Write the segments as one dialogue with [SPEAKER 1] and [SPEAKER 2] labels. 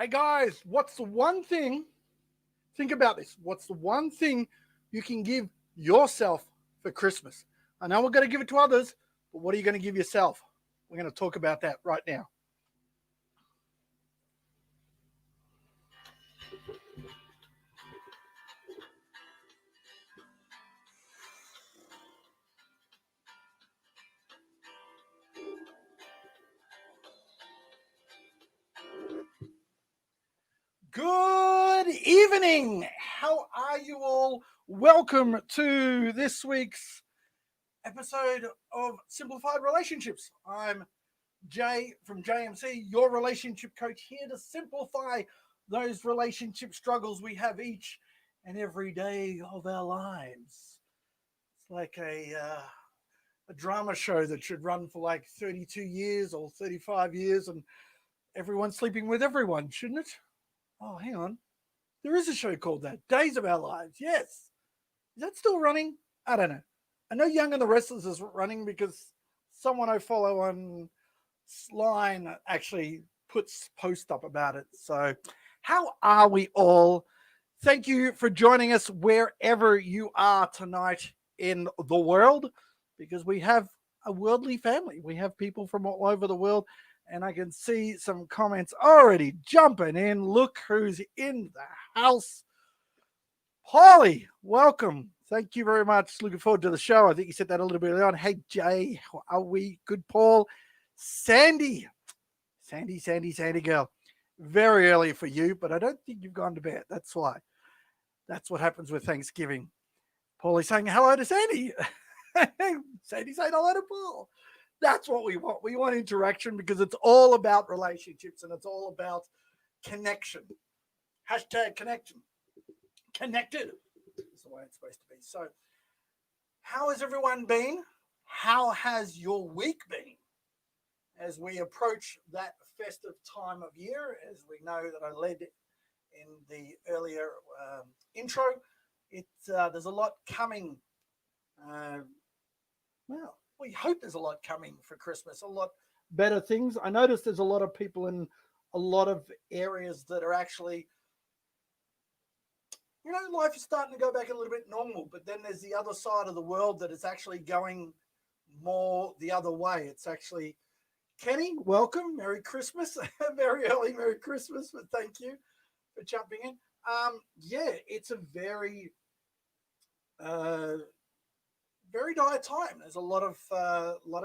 [SPEAKER 1] Hey guys, what's the one thing? Think about this. What's the one thing you can give yourself for Christmas? I know we're going to give it to others, but what are you going to give yourself? We're going to talk about that right now. Good evening. How are you all? Welcome to this week's episode of Simplified Relationships. I'm Jay from JMC, your relationship coach, here to simplify those relationship struggles we have each and every day of our lives. It's like a drama show that should run for like 32 years or 35 years and everyone's sleeping with everyone, shouldn't it? Oh, hang on. There is a show called that, Days of Our Lives. Yes. Is that still running? I don't know. I know Young and the Restless is running because someone I follow on Line actually puts post up about it. So, how are we all? Thank you for joining us wherever you are tonight in the world, because we have a worldly family. We have people from all over the world, and I can see some comments already jumping in. Look who's in the house. Polly, welcome. Thank you very much. Looking forward to the show. I think you said that a little bit earlier on. Hey, Jay, how are we? Good, Paul. Sandy, Sandy girl. Very early for you, but I don't think you've gone to bed. That's why. That's what happens with Thanksgiving. Paulie's saying hello to Sandy. Sandy saying hello to Paul. That's what we want. We want interaction because it's all about relationships and it's all about connection. Hashtag connection. Connected is the way it's supposed to be. So, how has everyone been? How has your week been? As we approach that festive time of year, as we know that I led in the earlier intro, there's a lot coming. Well, we hope there's a lot coming for Christmas, a lot better things. I noticed there's a lot of people in a lot of areas that are actually, life is starting to go back a little bit normal, but then there's the other side of the world that is actually going more the other way. It's actually, Kenny, welcome. Merry Christmas. Very early Merry Christmas, but thank you for jumping in. It's a very, very dire time. There's a lot of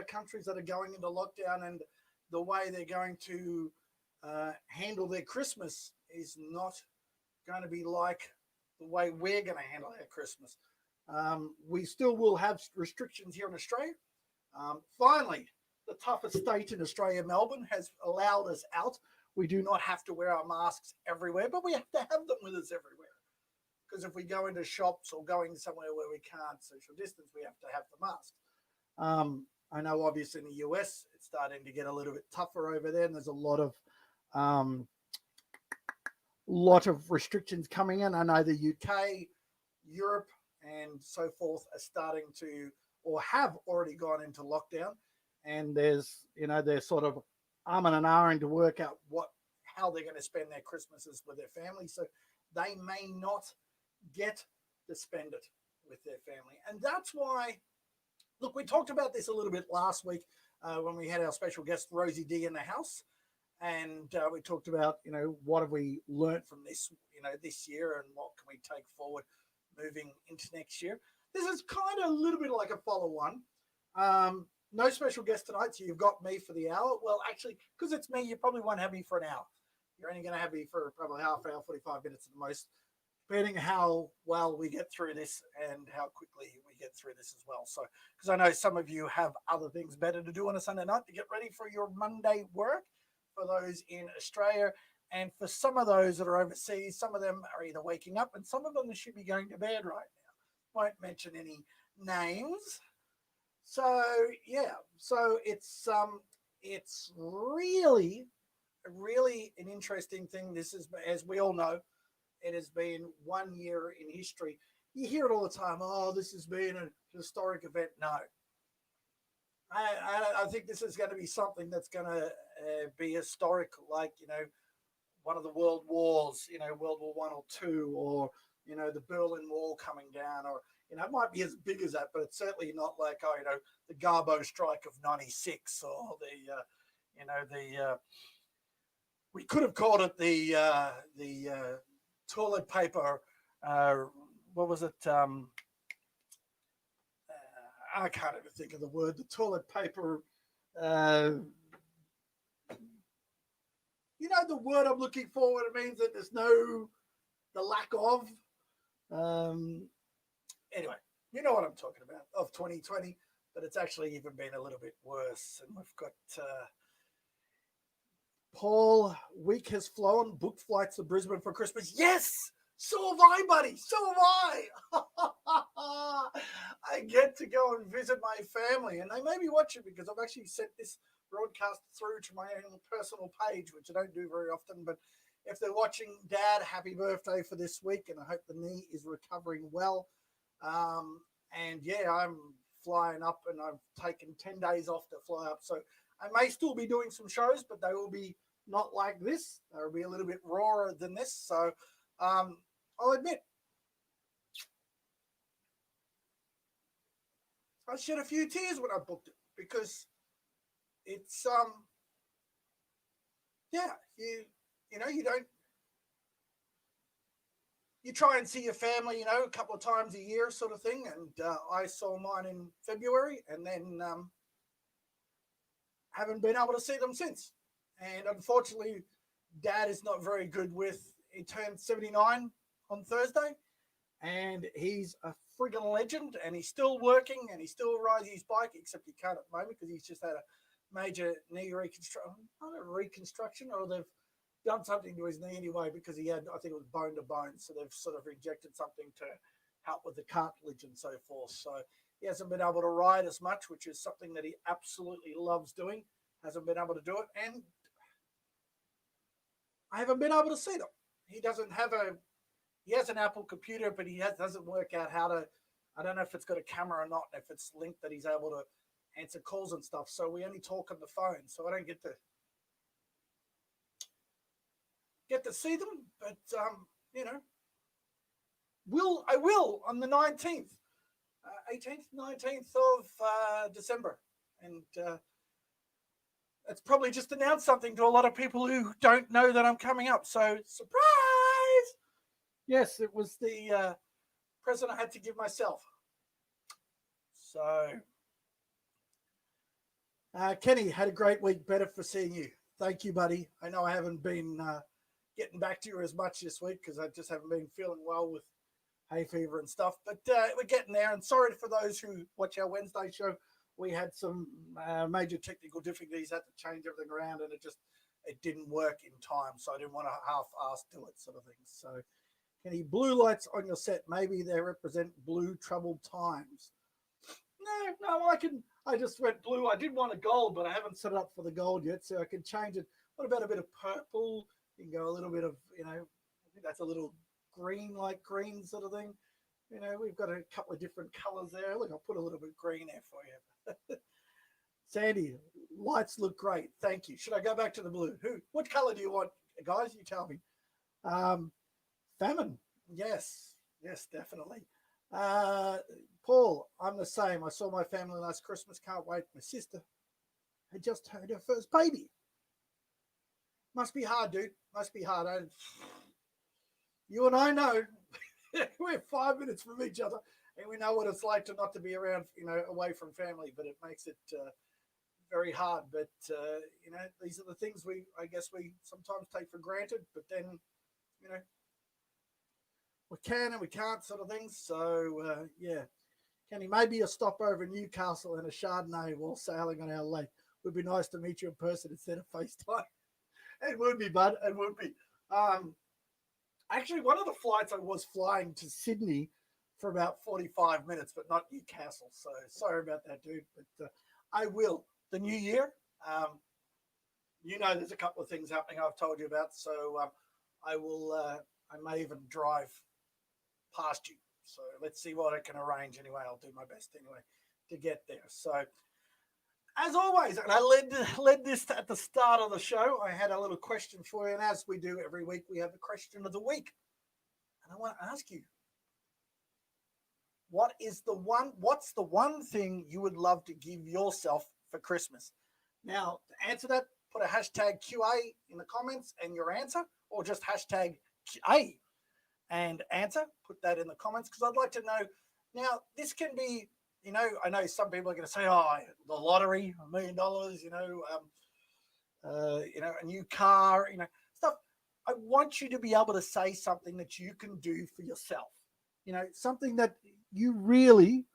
[SPEAKER 1] countries that are going into lockdown, and the way they're going to handle their Christmas is not going to be like the way we're going to handle our Christmas. We still will have restrictions here in Australia. Finally, the toughest state in Australia, Melbourne, has allowed us out. We do not have to wear our masks everywhere, but we have to have them with us everywhere. Because if we go into shops or going somewhere where we can't social distance, we have to have the mask. I know obviously in the US, it's starting to get a little bit tougher over there, and there's a lot of restrictions coming in. I know the UK, Europe, and so forth are starting to, or have already gone into lockdown. And they're sort of arming and ahhing to work out how they're going to spend their Christmases with their family. So they may not get to spend it with their family. And that's why, look, we talked about this a little bit last week when we had our special guest, Rosie D, in the house. And we talked about, what have we learned from this, this year, and what can we take forward moving into next year. This is kind of a little bit like a follow-on. No special guest tonight, so you've got me for the hour. Well, actually, because it's me, you probably won't have me for an hour. You're only going to have me for probably half hour, 45 minutes at the most, depending how well we get through this and how quickly we get through this as well. So, because I know some of you have other things better to do on a Sunday night to get ready for your Monday work, for those in Australia, and for some of those that are overseas, some of them are either waking up and some of them should be going to bed right now. Won't mention any names. So it's really an interesting thing. This is, as we all know, it has been 1 year in history. You hear it all the time. Oh, this has been a historic event. No, I think this is going to be something that's going to be historic. Like, one of the world wars, World War One or two, or the Berlin Wall coming down, or it might be as big as that, but it's certainly not like the Garbo strike of '96, or the we could have called it the toilet paper. What was it? I can't even think of the word. The toilet paper. The word I'm looking for. It means that there's the lack of. Anyway, you know what I'm talking about, of 2020, but it's actually even been a little bit worse. And we've got Paul, week has flown, booked flights to Brisbane for Christmas. Yes, so have I, buddy. So have I. I get to go and visit my family, and they may be watching because I've actually sent this broadcast through to my own personal page, which I don't do very often. But if they're watching, Dad, happy birthday for this week, and I hope the knee is recovering well. And yeah, I'm flying up, and I've taken 10 days off to fly up. So I may still be doing some shows, but they will be not like this. They'll be a little bit rawer than this. So I'll admit, I shed a few tears when I booked it, because it's you try and see your family, a couple of times a year sort of thing. And I saw mine in February, and then haven't been able to see them since. And unfortunately, Dad is not very good he turned 79 on Thursday, and he's a friggin' legend, and he's still working, and he's still riding his bike, except he can't at the moment because he's just had a major knee reconstruction, or they've done something to his knee anyway, because he had, I think it was bone to bone, so they've sort of injected something to help with the cartilage and so forth. So he hasn't been able to ride as much, which is something that he absolutely loves doing. Hasn't been able to do it, and I haven't been able to see them. He has an Apple computer, but doesn't work out how to, I don't know if it's got a camera or not, if it's linked that he's able to answer calls and stuff. So we only talk on the phone, so I don't get to see them. But I will on the 19th, 18th, 19th of December, and it's probably just announced something to a lot of people who don't know that I'm coming up. So surprise! Yes, it was the present I had to give myself. So Kenny, had a great week. Better for seeing you. Thank you, buddy. I know I haven't been getting back to you as much this week because I just haven't been feeling well with hay fever and stuff. But we're getting there. And sorry for those who watch our Wednesday show. We had some major technical difficulties, had to change everything around, and it didn't work in time. So I didn't want to half-ass do it, sort of thing. So, any blue lights on your set? Maybe they represent blue troubled times. No, I just went blue. I did want a gold, but I haven't set it up for the gold yet, so I can change it. What about a bit of purple? You can go a little bit of, I think that's a little green sort of thing. We've got a couple of different colors there. Look, I'll put a little bit of green there for you. Sandy, lights look great. Thank you. Should I go back to the blue? What color do you want, guys? You tell me. Famine. Yes, definitely. Paul, I'm the same. I saw my family last Christmas. Can't wait. My sister had just had her first baby. Must be hard, dude. Must be hard. You and I know we're 5 minutes from each other, and we know what it's like not to be around, away from family. But it makes it very hard. But these are the things I guess we sometimes take for granted. But then, we can and we can't, sort of things. So yeah, Kenny, maybe a stop over in Newcastle and a Chardonnay while sailing on our lake. Would be nice to meet you in person instead of FaceTime. It would be, bud. It would be. Actually, one of the flights I was flying to Sydney for about 45 minutes, but not Newcastle. So sorry about that, dude. But I will. The new year, there's a couple of things happening I've told you about. So I will. I may even drive past you. So let's see what I can arrange anyway. I'll do my best anyway to get there. So As always, and I led this at the start of the show, I had a little question for you, and as we do every week, we have the question of the week. And I want to ask you, what's the one thing you would love to give yourself for Christmas? Now, to answer that, put a hashtag QA in the comments and your answer, or just hashtag QA and answer. Put that in the comments because I'd like to know. Now, this can be, I know some people are going to say, oh, the lottery, $1 million, a new car, stuff. I want you to be able to say something that you can do for yourself, something that you really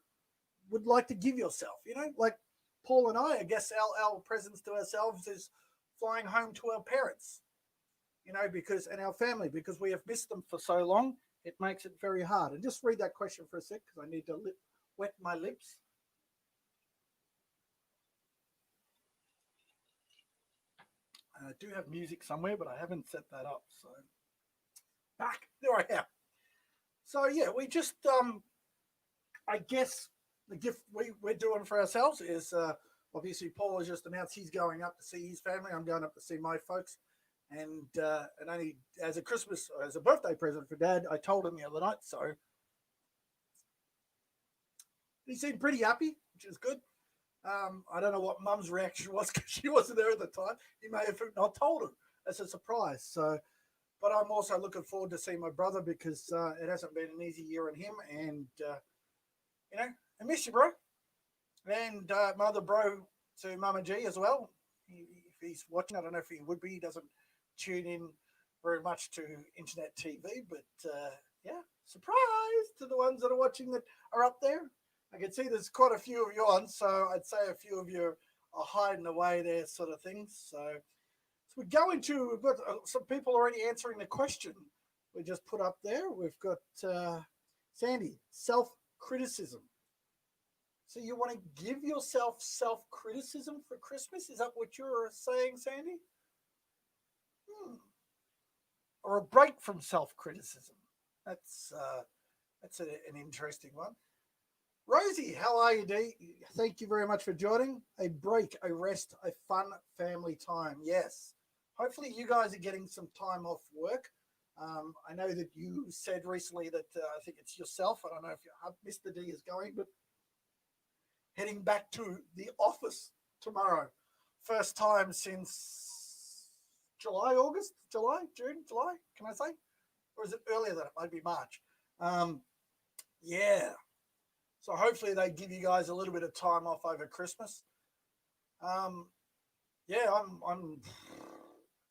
[SPEAKER 1] would like to give yourself, like Paul and I guess our presents to ourselves is flying home to our parents, and our family, because we have missed them for so long. It makes it very hard. And just read that question for a sec because I need to wet my lips. I do have music somewhere, but I haven't set that up. So back there I am. So yeah, we just I guess the gift we're doing for ourselves is obviously Paul has just announced he's going up to see his family. I'm going up to see my folks. And only as a birthday present for Dad, I told him the other night. So he seemed pretty happy, which is good. I don't know what Mum's reaction was because she wasn't there at the time. He may have not told her as a surprise. So, but I'm also looking forward to seeing my brother because it hasn't been an easy year on him, and I miss you, bro. And my other bro to Mama G as well. If he's watching, I don't know if he would be. He doesn't tune in very much to internet TV, but yeah, surprise to the ones that are watching that are up there. I can see there's quite a few of you on, so I'd say a few of you are hiding away there, sort of things. So we're going to, we've got some people already answering the question we just put up there. We've got Sandy, self-criticism. So you want to give yourself self-criticism for Christmas? Is that what you're saying, Sandy? Or a break from self-criticism? That's an interesting one. Rosie, how are you, D? Thank you very much for joining. A break, a rest, a fun family time. Yes. Hopefully you guys are getting some time off work. I know that you said recently that I think it's yourself. I don't know if Mr. D is going, but heading back to the office tomorrow. First time since July, June, July, can I say? Or is it earlier than that? It might be March. Yeah. So hopefully they give you guys a little bit of time off over Christmas. Yeah,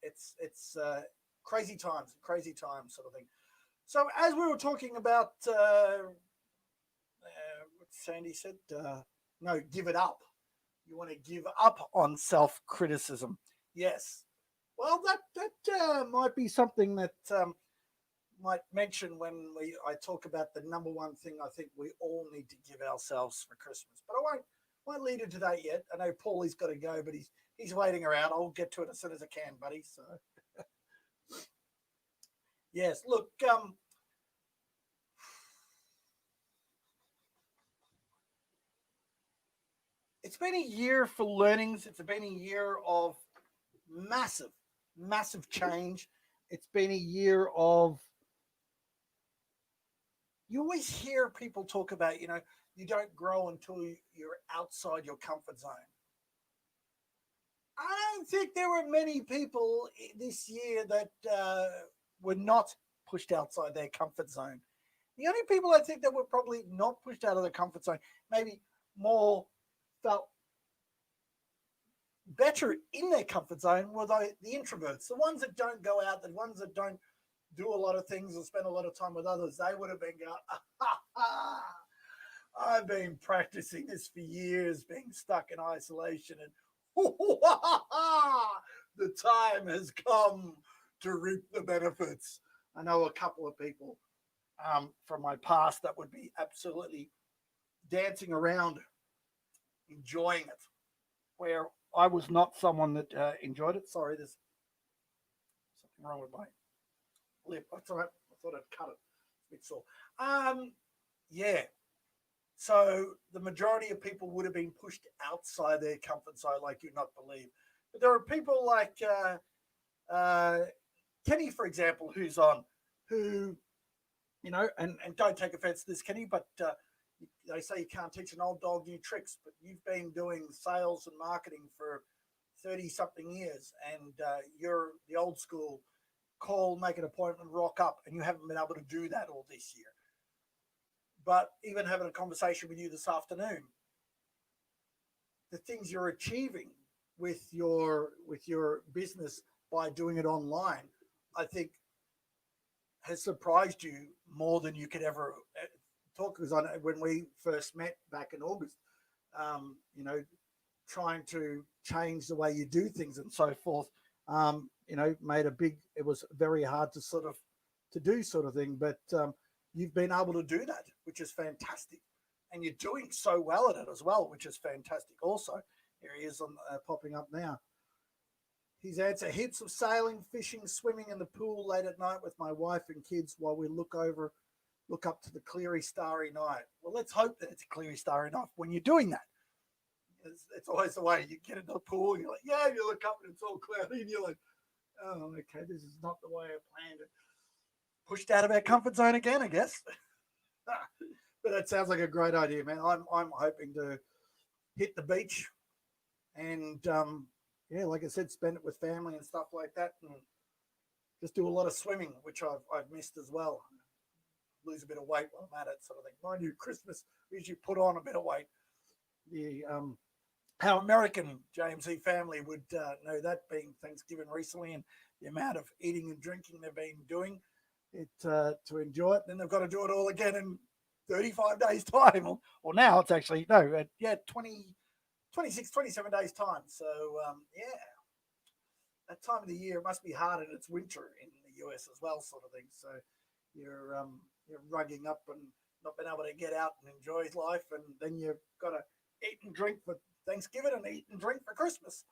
[SPEAKER 1] it's crazy times sort of thing. So as we were talking about, what Sandy said, no, give it up. You want to give up on self-criticism. Yes. Well, that might be something that might mention when I talk about the number one thing I think we all need to give ourselves for Christmas. But I won't lead into that yet. I know Paulie's got to go, but he's waiting around. I'll get to it as soon as I can, buddy. So yes, look, it's been a year for learnings. It's been a year of massive change. It's been a year of, you always hear people talk about, you don't grow until you're outside your comfort zone. I don't think there were many people this year that were not pushed outside their comfort zone. The only people I think that were probably not pushed out of their comfort zone, maybe more felt better in their comfort zone, were the introverts, the ones that don't go out, the ones that don't do a lot of things or spend a lot of time with others. They would have been going, I've been practicing this for years, being stuck in isolation, and the time has come to reap the benefits. I know a couple of people from my past that would be absolutely dancing around, enjoying it, where I was not someone that enjoyed it. Sorry, there's something wrong with my lip. That's all right. I thought I'd cut it. It's a bit sore. Yeah. So the majority of people would have been pushed outside their comfort zone, like you'd not believe. But there are people like uh, Kenny, for example, who's on, who, and don't take offense to this, Kenny, but they say you can't teach an old dog new tricks, but you've been doing sales and marketing for 30 something years, and you're the old school call, make an appointment, rock up, and you haven't been able to do that all this year. But even having a conversation with you this afternoon, the things you're achieving with your business by doing it online, I think has surprised you more than you could ever talk. Because I know when we first met back in August, um, you know, trying to change the way you do things and so forth, made a big. It was very hard to sort of to do sort of thing, but you've been able to do that, which is fantastic, and you're doing so well at it as well, which is fantastic. Also, here he is on popping up now. His answer: heaps of sailing, fishing, swimming in the pool late at night with my wife and kids while we look up to the cleary, starry night. Well, let's hope that it's a cleary, starry night when you're doing that. It's always the way you get into the pool and you're like, yeah, you look up and it's all cloudy and you're like, oh, okay, this is not the way I planned it. Pushed out of our comfort zone again, I guess. But that sounds like a great idea, man. I'm hoping to hit the beach and yeah, like I said, spend it with family and stuff like that, and just do a lot of swimming, which I've missed as well. Lose a bit of weight while I'm at it, sort of thing. Mind you, Christmas usually put on a bit of weight. The How American JMC family would know that, being Thanksgiving recently, and the amount of eating and drinking they've been doing it to enjoy it. Then they've got to do it all again in 35 days time, or now it's actually no, 26, 27 days time. So yeah, that time of the year it must be hard, and it's winter in the US as well, sort of thing. So you're rugging up and not being able to get out and enjoy life, and then you've got to eat and drink for Thanksgiving and eat and drink for Christmas.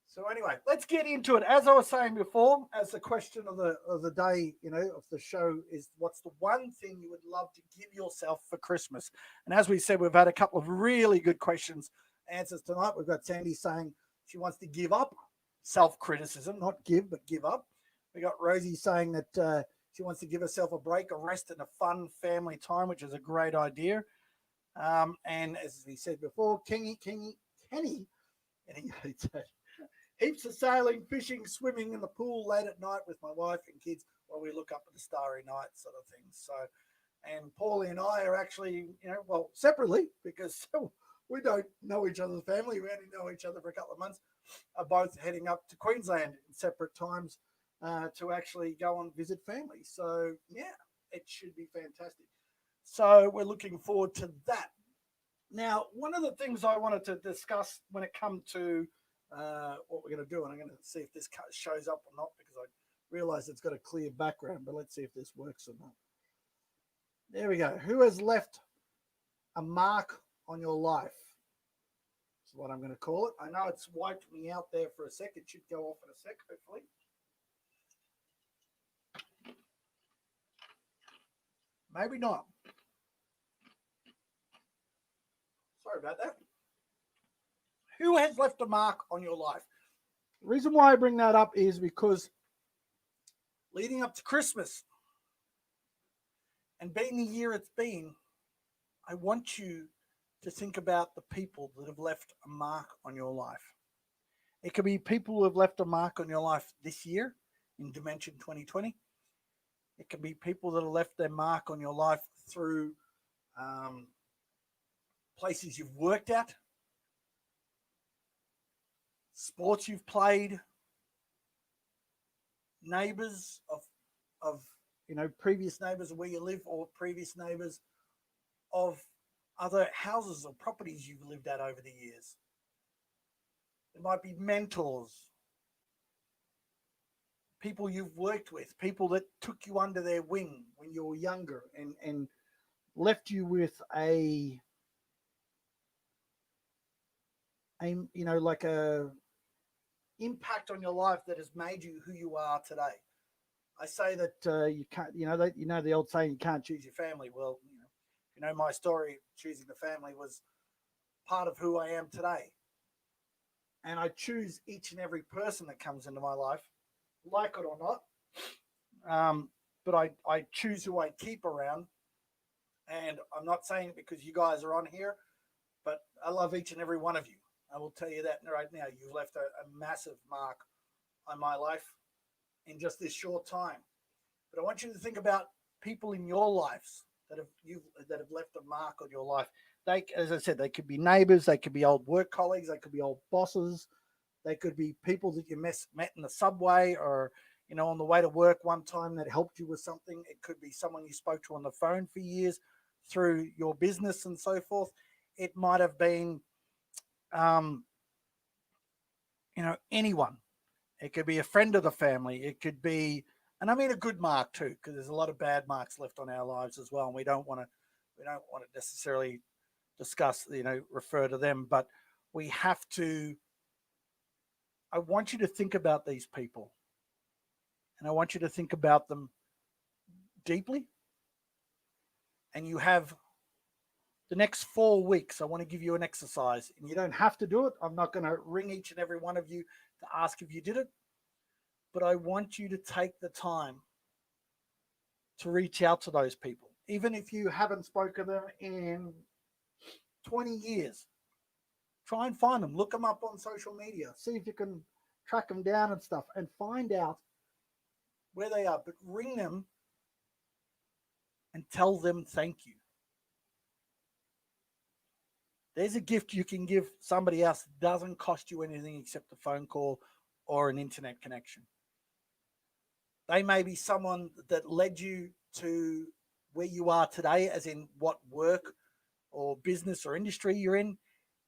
[SPEAKER 1] So anyway, let's get into it. As I was saying before, as the question of the day, of the show is, what's the one thing you would love to give yourself for Christmas? And as we said, we've had a couple of really good questions answers tonight. We've got Sandy saying she wants to give up self-criticism, not give, but give up. We got Rosie saying that she wants to give herself a break, a rest, and a fun family time, which is a great idea. And as we said before, Kenny, and he said, heaps of sailing, fishing, swimming in the pool late at night with my wife and kids while we look up at the starry night, sort of thing. So, and Paulie and I are actually, well, separately, because we don't know each other's family. We only know each other for a couple of months. Are both heading up to Queensland in separate times to actually go and visit family. So, yeah, it should be fantastic. So we're looking forward to that. Now, one of the things I wanted to discuss when it comes to what we're going to do, and I'm going to see if this shows up or not, because I realize it's got a clear background, but let's see if this works or not. There we go. Who has left a mark on your life? That's what I'm going to call it. I know it's wiped me out there for a sec. It should go off in a sec, hopefully. Maybe not. Sorry about that. Who has left a mark on your life? The reason why I bring that up is because leading up to Christmas and being the year it's been, I want you to think about the people that have left a mark on your life. It could be people who have left a mark on your life this year in Dimension 2020. It can be people that have left their mark on your life through places you've worked at, sports you've played, neighbours of previous neighbours of where you live, or previous neighbours of other houses or properties you've lived at over the years. It might be mentors, people you've worked with, people that took you under their wing when you were younger and left you with a like a impact on your life that has made you who you are today. I say that you can't, the old saying, you can't choose your family. Well, My story, choosing the family, was part of who I am today. And I choose each and every person that comes into my life, like it or not. But I choose who I keep around. And I'm not saying it because you guys are on here, but I love each and every one of you. I will tell you that right now. You've left a massive mark on my life in just this short time. But I want you to think about people in your lives that have left a mark on your life. They, as I said, they could be neighbors, they could be old work colleagues, they could be old bosses, they could be people that you met in the subway or on the way to work one time that helped you with something. It could be someone you spoke to on the phone for years through your business and so forth. It might have been, um, anyone. It could be a friend of the family. It could be, and I mean a good mark too, because there's a lot of bad marks left on our lives as well, and we don't want to necessarily discuss, refer to them, but we have to. I want you to think about these people, and I want you to think about them deeply. And you have the next 4 weeks. I want to give you an exercise, and you don't have to do it. I'm not going to ring each and every one of you to ask if you did it, but I want you to take the time to reach out to those people, even if you haven't spoken to them in 20 years. Try and find them, look them up on social media, see if you can track them down and stuff, and find out where they are. But ring them and tell them thank you. There's a gift you can give somebody else that doesn't cost you anything except a phone call or an internet connection. They may be someone that led you to where you are today, as in what work or business or industry you're in.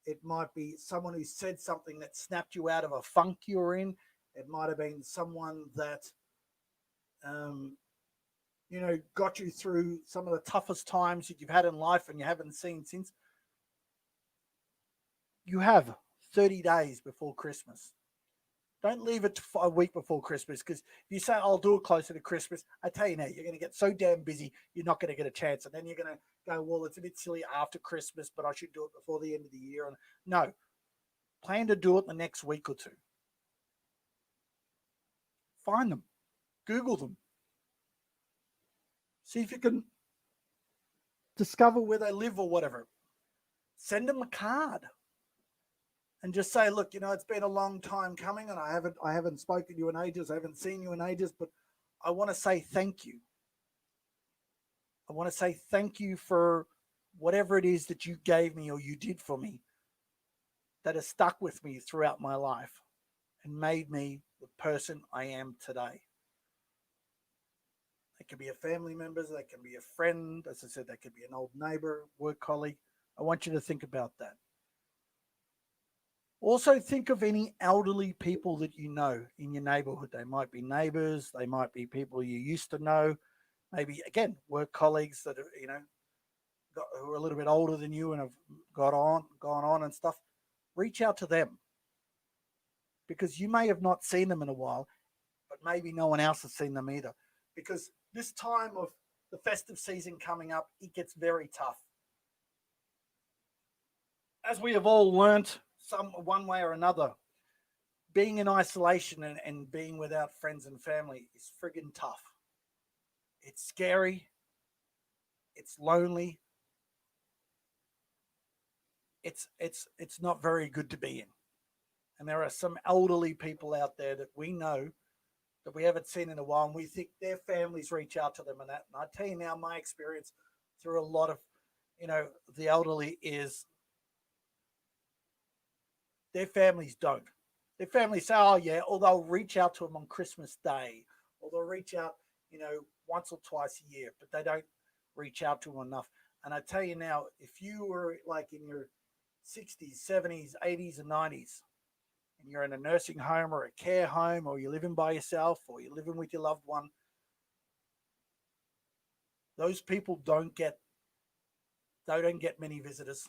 [SPEAKER 1] It might be someone who said something that snapped you out of a funk you were in. It might have been someone that, got you through some of the toughest times that you've had in life and you haven't seen since. You have 30 days before Christmas. Don't leave it a week before Christmas, because if you say, I'll do it closer to Christmas, I tell you now, you're going to get so damn busy, you're not going to get a chance. And then you're going to go, well, it's a bit silly after Christmas, but I should do it before the end of the year. And no, plan to do it the next week or two. Find them, Google them, see if you can discover where they live or whatever. Send them a card and just say, look, it's been a long time coming, and I haven't spoken to you in ages, I haven't seen you in ages, but I want to say thank you. I want to say thank you for whatever it is that you gave me or you did for me that has stuck with me throughout my life and made me the person I am today. They can be a family member, they can be a friend, as I said, they could be an old neighbor, work colleague. I want you to think about that. Also, think of any elderly people that you know in your neighborhood. They might be neighbors, they might be people you used to know, maybe, again, work colleagues that are, who are a little bit older than you and have gone on and stuff. Reach out to them, because you may have not seen them in a while, but maybe no one else has seen them either. Because this time of the festive season coming up, it gets very tough. As we have all learnt one way or another, being in isolation and being without friends and family is friggin' tough. It's scary. It's lonely. It's not very good to be in. And there are some elderly people out there that we know that we haven't seen in a while, and we think their families reach out to them and that. And I tell you now, my experience through a lot of, the elderly is their families don't. Their families say, oh yeah, or they'll reach out to them on Christmas Day, or they'll reach out, once or twice a year, but they don't reach out to them enough. And I tell you now, if you were like in your 60s, 70s, 80s, and 90s, and you're in a nursing home or a care home, or you're living by yourself, or you're living with your loved one, those people don't get many visitors.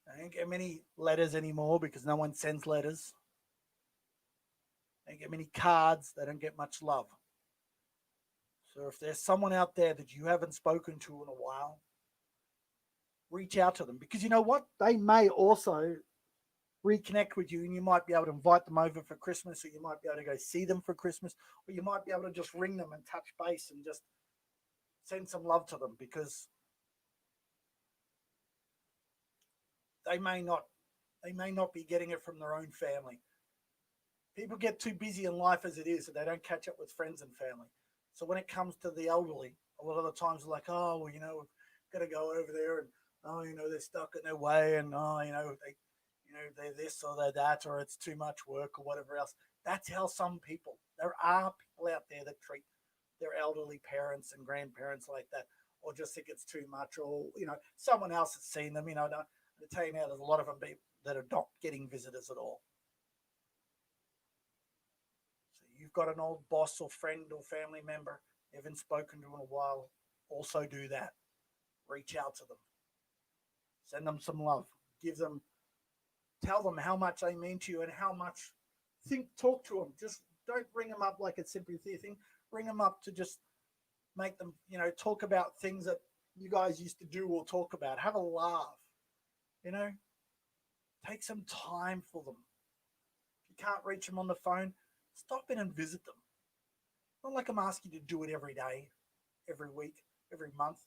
[SPEAKER 1] They don't get many letters anymore because no one sends letters. They don't get many cards. They don't get much love. So if there's someone out there that you haven't spoken to in a while, reach out to them, because you know what? They may also reconnect with you, and you might be able to invite them over for Christmas, or you might be able to go see them for Christmas, or you might be able to just ring them and touch base and just send some love to them, because they may not they may not be getting it from their own family. People get too busy in life as it is, and they don't catch up with friends and family. So when it comes to the elderly, a lot of the times they're like, oh, well, we've got to go over there, and oh, they're stuck in their way, and oh, they're this or they're that, or it's too much work or whatever else. That's how some people. There are people out there that treat their elderly parents and grandparents like that, or just think it's too much, or someone else has seen them. I tell you now, there's a lot of them that are not getting visitors at all. So you've got an old boss or friend or family member you haven't spoken to in a while. Also do that. Reach out to them. Send them some love. Tell them how much they mean to you and how much. Talk to them. Just don't bring them up like a sympathy thing. Bring them up to just make them, talk about things that you guys used to do or talk about. Have a laugh. You know, take some time for them. If you can't reach them on the phone, stop in and visit them. Not like I'm asking you to do it every day, every week, every month,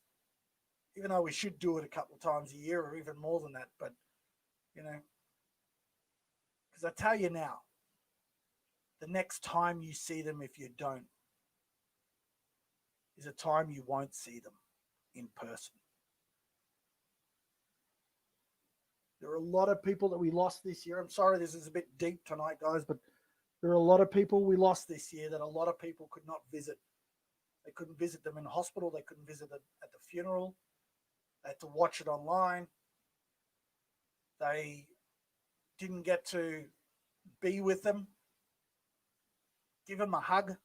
[SPEAKER 1] even though we should do it a couple of times a year or even more than that. But, because I tell you now, the next time you see them, if you don't, is a time you won't see them in person. There are a lot of people that we lost this year. I'm sorry this is a bit deep tonight, guys, but there are a lot of people we lost this year that a lot of people could not visit. They couldn't visit them in the hospital. They couldn't visit them at the funeral. They had to watch it online. They didn't get to be with them, give them a hug,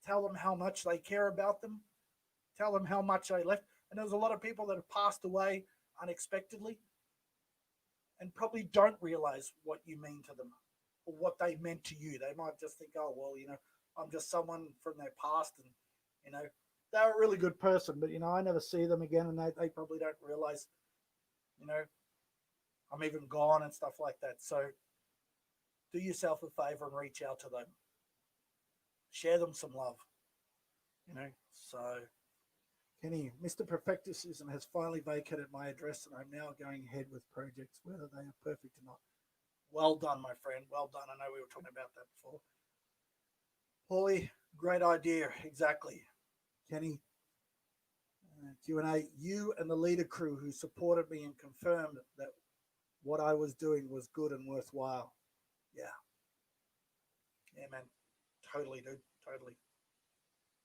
[SPEAKER 1] tell them how much they care about them, tell them how much they left. And there's a lot of people that have passed away unexpectedly and probably don't realize what you mean to them or what they meant to you. They might just think, oh, well, I'm just someone from their past, and, they're a really good person, but, I never see them again, and they probably don't realize, I'm even gone and stuff like that. So do yourself a favor and reach out to them. Share them some love, So, Kenny, Mr. Perfecticism has finally vacated my address, and I'm now going ahead with projects, whether they are perfect or not. Well done, my friend. Well done. I know we were talking about that before. Paulie, great idea. Exactly. Kenny, Q&A, you and the leader crew who supported me and confirmed that what I was doing was good and worthwhile. Yeah. Yeah, man. Totally, dude. Totally.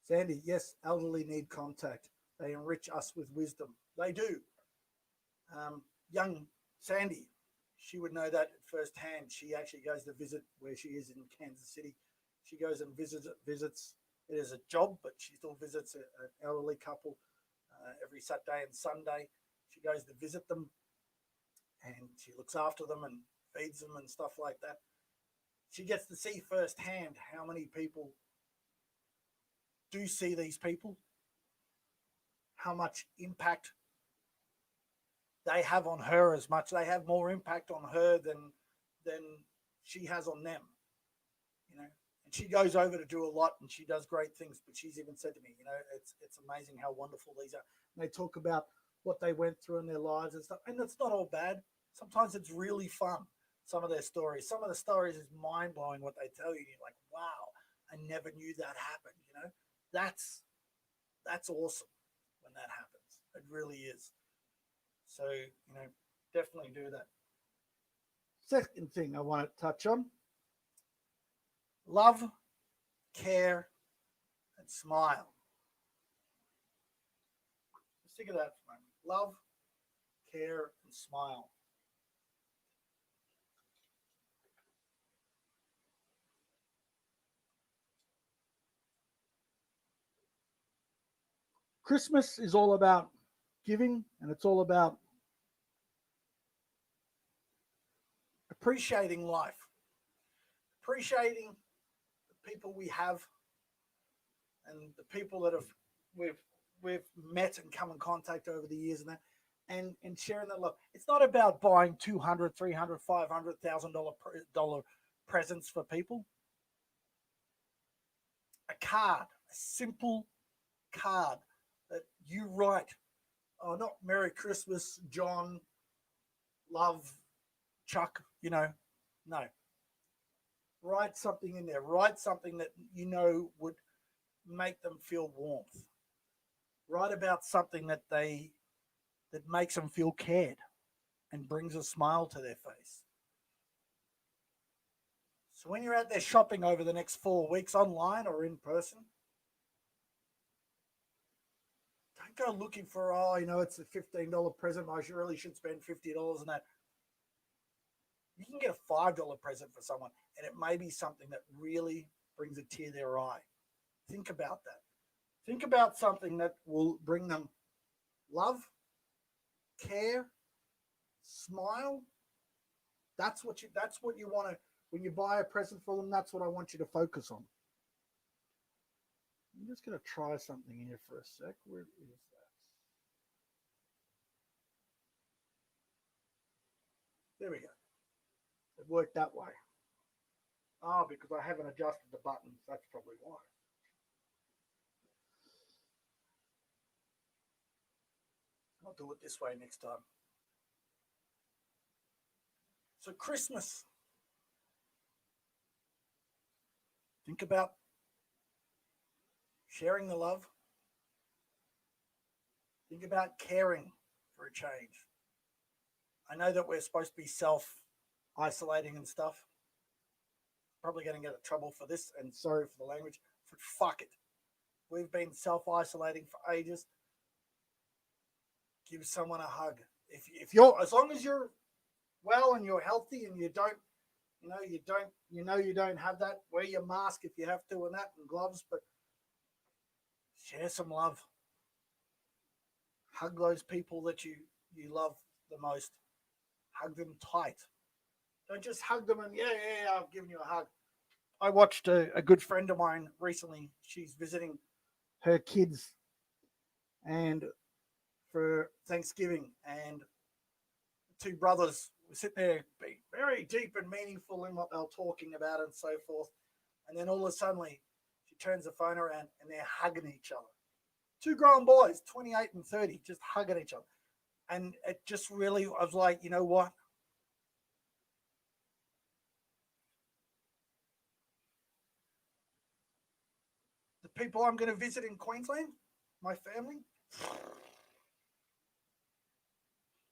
[SPEAKER 1] Sandy, yes, elderly need contact. They enrich us with wisdom. They do. Young Sandy, she would know that firsthand. She actually goes to visit where she is in Kansas City. She goes and visits. It is a job, but she still visits an elderly couple every Saturday and Sunday. She goes to visit them, and she looks after them and feeds them and stuff like that. She gets to see firsthand how many people do see these people, how much impact they have on her, as much they have more impact on her than she has on them, And she goes over to do a lot, and she does great things. But she's even said to me, it's amazing how wonderful these are. And they talk about what they went through in their lives and stuff, and it's not all bad. Sometimes it's really fun. Some of their stories, some of the stories is mind blowing what they tell you. You're like, wow, I never knew that happened. That's awesome when that happens. It really is. So, definitely do that. Second thing I want to touch on: love, care, and smile. Let's think of that for a moment. Love, care, and smile. Christmas is all about giving, and it's all about appreciating life, appreciating the people we have, and the people that we've met and come in contact over the years and that, and sharing that love. It's not about buying 200, 300, $500,000 presents for people. A card, a simple card that you write. Oh, not Merry Christmas, John, love, Chuck, no. Write something in there. Write something that would make them feel warmth. Write about something that makes them feel cared and brings a smile to their face. So when you're out there shopping over the next 4 weeks, online or in person, don't go looking for, it's a $15 present. I really should spend $50 on that. You can get a $5 present for someone, and it may be something that really brings a tear to their eye. Think about that. Think about something that will bring them love, care, smile. That's what you want to, when you buy a present for them, that's what I want you to focus on. I'm just going to try something here for a sec. Where is that? There we go. It worked that way. Oh, because I haven't adjusted the buttons. That's probably why. I'll do it this way next time. So Christmas. Think about sharing the love. Think about caring for a change. I know that we're supposed to be self-isolating and stuff. Probably going to get in trouble for this, and sorry for the language, but fuck it. We've been self-isolating for ages. Give someone a hug. If you're, as long as you're well and you're healthy and you don't have that, wear your mask if you have to and that, and gloves, but share some love. Hug those people that you love the most. Hug them tight. Don't just hug them and I've given you a hug. I watched a good friend of mine recently. She's visiting her kids and for Thanksgiving, and two brothers were sitting there being very deep and meaningful in what they were talking about and so forth. And then all of a sudden, she turns the phone around and they're hugging each other. Two grown boys, 28 and 30, just hugging each other. And it just really, I was like, you know what? The people I'm going to visit in Queensland, my family,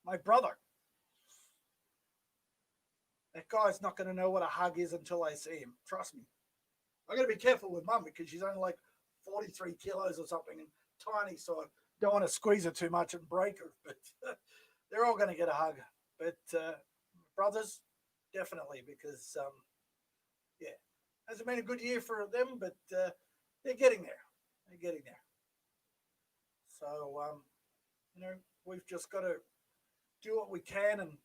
[SPEAKER 1] my brother. That guy's not going to know what a hug is until I see him. Trust me. I got to be careful with mum because she's only like 43 kilos or something and tiny, so I don't want to squeeze her too much and break her. But they're all going to get a hug. But brothers, definitely, because hasn't been a good year for them, but they're getting there. They're getting there. So we've just got to do what we can and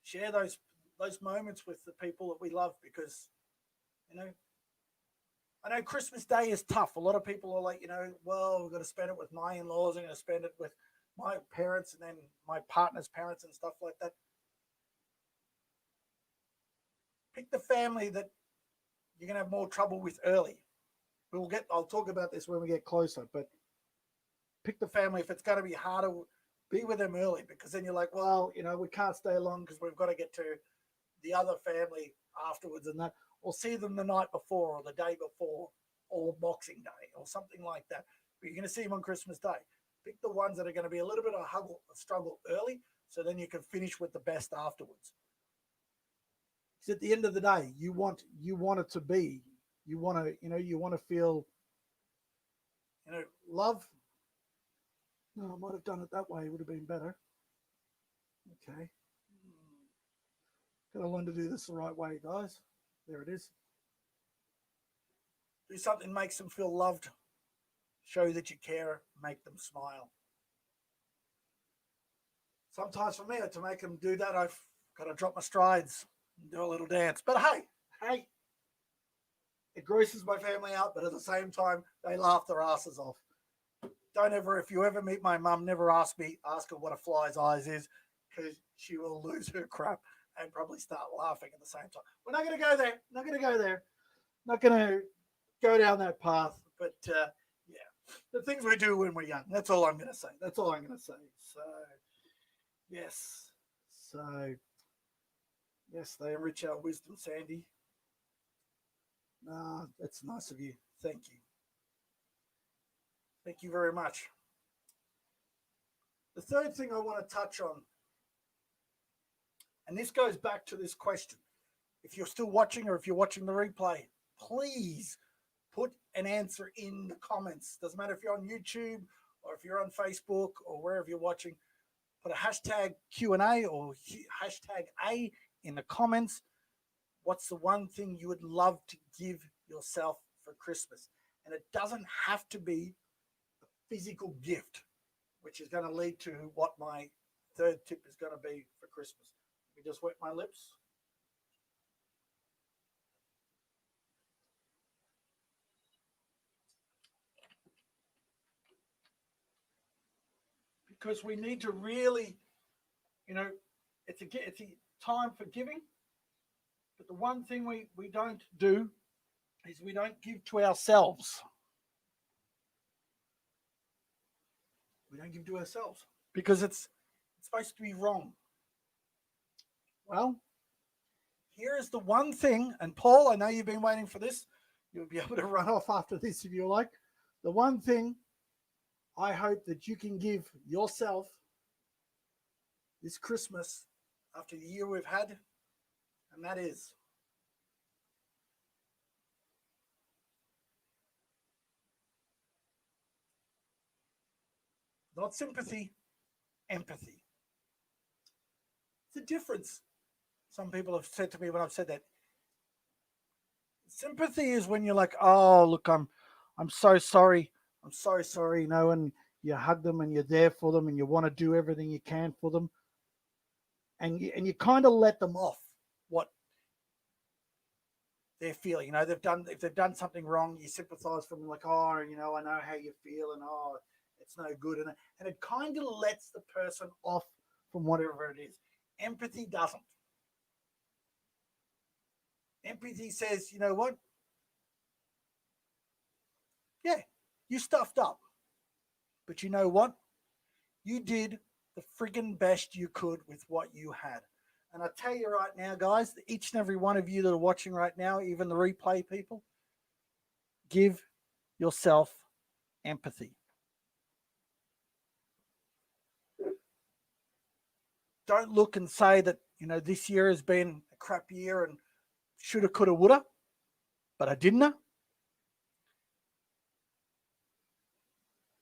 [SPEAKER 1] share those moments with the people that we love, because I know Christmas Day is tough. A lot of people are like, well, we're going to spend it with my in-laws, I'm going to spend it with my parents and then my partner's parents and stuff like that. Pick the family that you're going to have more trouble with early. I'll talk about this when we get closer, but pick the family. If it's going to be harder, be with them early, because then you're like, well, we can't stay long because we've got to get to the other family afterwards and that, or see them the night before or the day before or Boxing Day or something like that. But you're going to see them on Christmas Day. Pick the ones that are going to be a little bit of a struggle early, so then you can finish with the best afterwards. Because at the end of the day, you want it to be, you want to feel, love. No, I might have done it that way. It would have been better. Okay. Got to learn to do this the right way, guys. There it is. Do something that makes them feel loved. Show that you care. Make them smile. Sometimes for me, to make them do that, I've got to drop my strides and do a little dance. But hey, It grosses my family out, but at the same time, they laugh their asses off. Don't ever, if you ever meet my mum, never ask her what a fly's eyes is, because she will lose her crap and probably start laughing at the same time. We're not going to go there. Not going to go there. Not going to go down that path. But yeah, the things we do when we're young. That's all I'm going to say. That's all I'm going to say. So, yes. So, yes, they enrich our wisdom, Sandy. Ah, that's nice of you. Thank you. Thank you very much. The third thing I want to touch on, and this goes back to this question. If you're still watching or if you're watching the replay, please put an answer in the comments. Doesn't matter if you're on YouTube or if you're on Facebook or wherever you're watching. Put a hashtag Q&A or hashtag A in the comments. What's the one thing you would love to give yourself for Christmas? And it doesn't have to be a physical gift, which is going to lead to what my third tip is going to be for Christmas. Let me just wet my lips. Because we need to really, it's a time for giving. But the one thing we don't do is we don't give to ourselves. We don't give to ourselves because it's supposed to be wrong. Well, here is the one thing, and Paul, I know you've been waiting for this. You'll be able to run off after this if you like. The one thing I hope that you can give yourself this Christmas after the year we've had, and that is not sympathy, empathy. It's a difference. Some people have said to me when I've said that. Sympathy is when you're like, oh, look, I'm so sorry. I'm so sorry, and you hug them and you're there for them and you want to do everything you can for them. And you kind of let them off what they're feeling. If they've done something wrong, you sympathize for them, like, oh, I know how you feel, and oh, it's no good, and it kind of lets the person off from whatever it is. Empathy doesn't. Empathy says, you know what? Yeah, you stuffed up, but you know what? You did the friggin' best you could with what you had. And I tell you right now, guys, each and every one of you that are watching right now, even the replay people, give yourself empathy. Don't look and say that, this year has been a crap year and shoulda, coulda, woulda, but I didn't.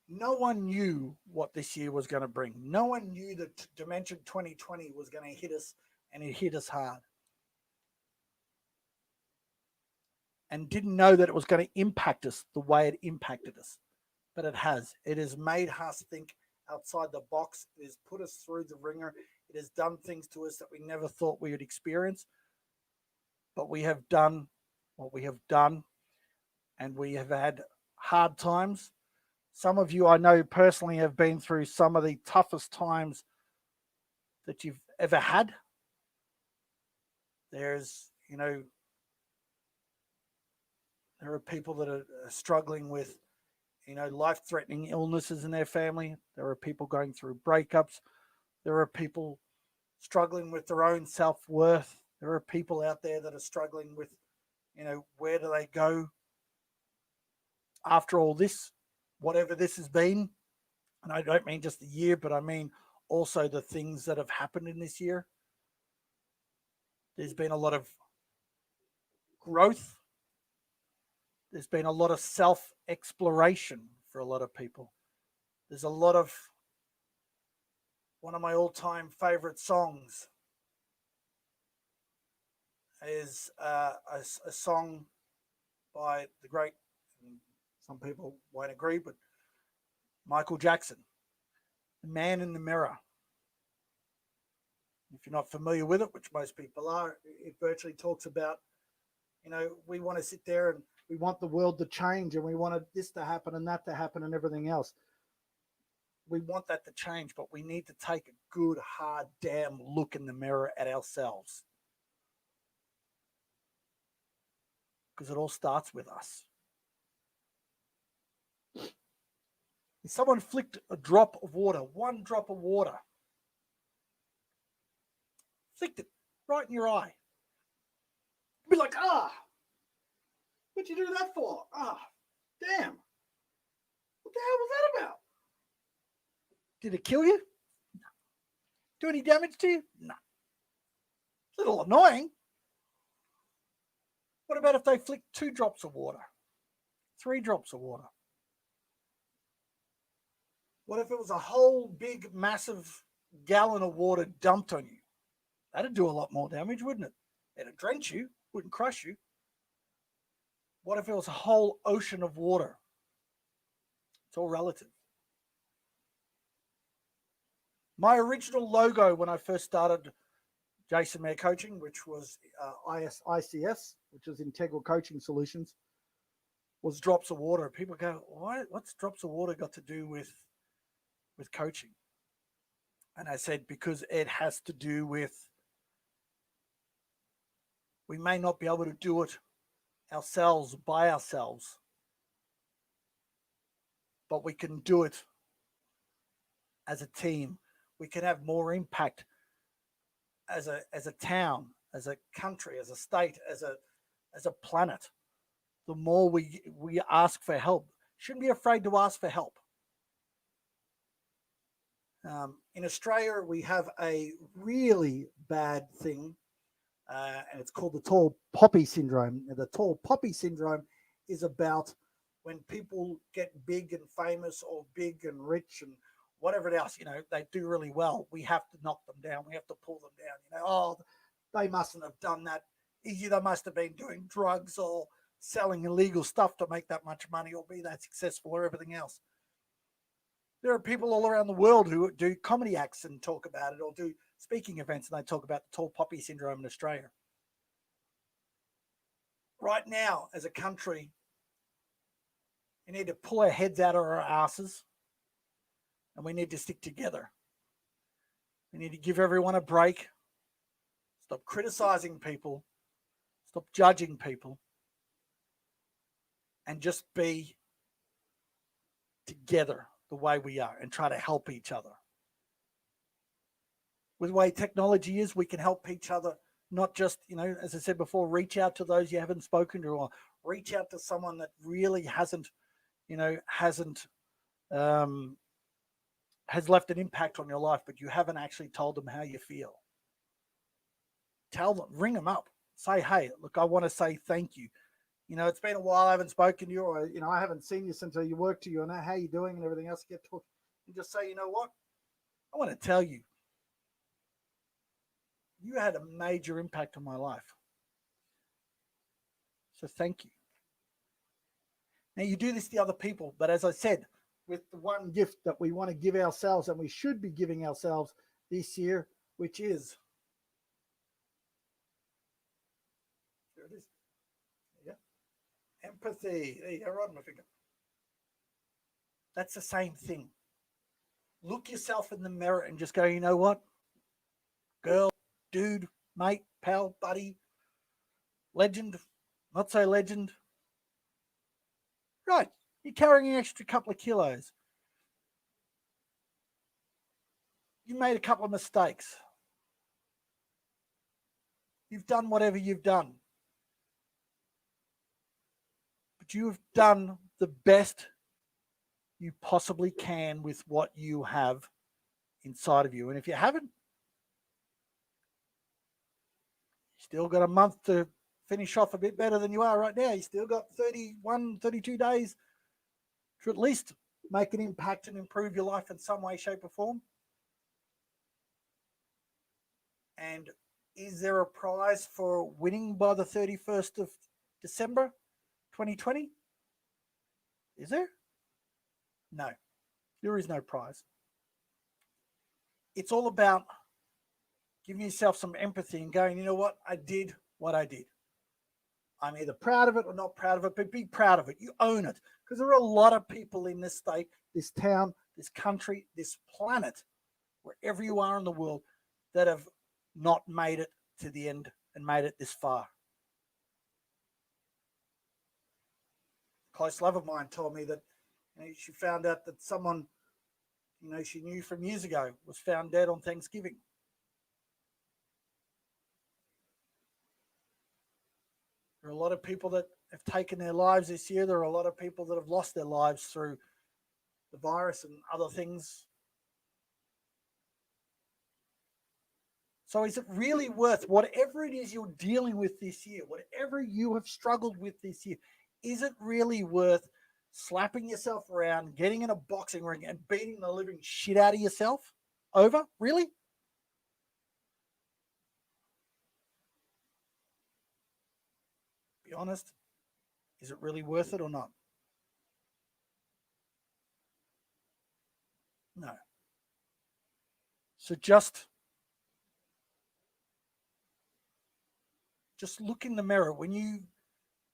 [SPEAKER 1] No one knew what this year was going to bring. No one knew that Dimension 2020 was going to hit us, and it hit us hard. And didn't know that it was going to impact us the way it impacted us. But it has. It has made us think outside the box. It has put us through the ringer. It has done things to us that we never thought we would experience. But we have done what we have done, and we have had hard times. Some of you I know personally have been through some of the toughest times that you've ever had. There's, there are people that are struggling with, life-threatening illnesses in their family. There are people going through breakups. There are people struggling with their own self-worth. There are people out there that are struggling with, where do they go after all this, whatever this has been. And I don't mean just the year, but I mean also the things that have happened in this year. There's been a lot of growth. There's been a lot of self-exploration for a lot of people. There's a lot of, one of my all-time favorite songs is a song by the great, some people won't agree, but Michael Jackson, The Man in the Mirror. If you're not familiar with it, which most people are, it virtually talks about, we want to sit there and We want the world to change, and we want this to happen and that to happen and everything else. We want that to change, but we need to take a good, hard, damn look in the mirror at ourselves. Because it all starts with us. If someone flicked a drop of water, one drop of water, flicked it right in your eye, you'd be like, what'd you do that for? Damn. What the hell was that about? Did it kill you? No. Do any damage to you? No. It's a little annoying. What about if they flicked 2 drops of water? 3 drops of water? What if it was a whole big, massive gallon of water dumped on you? That'd do a lot more damage, wouldn't it? It'd drench you, wouldn't crush you. What if it was a whole ocean of water? It's all relative. My original logo when I first started Jayson Mair Coaching, which was ICS, which is Integral Coaching Solutions, was drops of water. People go, what's drops of water got to do with coaching? And I said, because it has to do with, we may not be able to do it ourselves by ourselves, but we can do it as a team. We can have more impact as a town, as a country, as a state, as a planet. The more we ask for help. Shouldn't be afraid to ask for help. In Australia, we have a really bad thing, and it's called the tall poppy syndrome. The tall poppy syndrome is about when people get big and famous or big and rich and whatever else, they do really well. We have to knock them down. We have to pull them down. They mustn't have done that. They must have been doing drugs or selling illegal stuff to make that much money or be that successful or everything else. There are people all around the world who do comedy acts and talk about it, or do speaking events and they talk about the tall poppy syndrome in Australia. Right now, as a country, we need to pull our heads out of our asses and we need to stick together. We need to give everyone a break. Stop criticizing people. Stop judging people. And just be together the way we are and try to help each other. With the way technology is, we can help each other, not just, as I said before, reach out to those you haven't spoken to, or reach out to someone that really has left an impact on your life, but you haven't actually told them how you feel. Tell them, ring them up, say, hey, look, I want to say thank you. It's been a while, I haven't spoken to you, or, I haven't seen you since you worked to you, and how you doing and everything else. Get talk and just say, you know what? I want to tell you, you had a major impact on my life. So thank you. Now you do this to other people, but as I said, with the one gift that we want to give ourselves, and we should be giving ourselves this year, which is, there it is. Yeah. Empathy. There you go, right on my finger. That's the same thing. Look yourself in the mirror and just go, you know what? Girl, dude, mate, pal, buddy, legend, not so legend. Right, you're carrying an extra couple of kilos. You made a couple of mistakes. You've done whatever you've done. But you've done the best you possibly can with what you have inside of you. And if you haven't, you still got a month to finish off a bit better than you are right now. You still got 31, 32 days to at least make an impact and improve your life in some way, shape, or form. And is there a prize for winning by the 31st of December 2020? Is there? No, there is no prize. It's all about giving yourself some empathy and going, you know what? I did what I did. I'm either proud of it or not proud of it, but be proud of it. You own it. Because there are a lot of people in this state, this town, this country, this planet, wherever you are in the world, that have not made it to the end and made it this far. A close love of mine told me that she found out that someone she knew from years ago was found dead on Thanksgiving. There are a lot of people that have taken their lives this year. There are a lot of people that have lost their lives through the virus and other things. So is it really worth whatever it is you're dealing with this year, whatever you have struggled with this year, is it really worth slapping yourself around, getting in a boxing ring and beating the living shit out of yourself over? Really? Be honest. Is it really worth it or not? No. So just look in the mirror. When you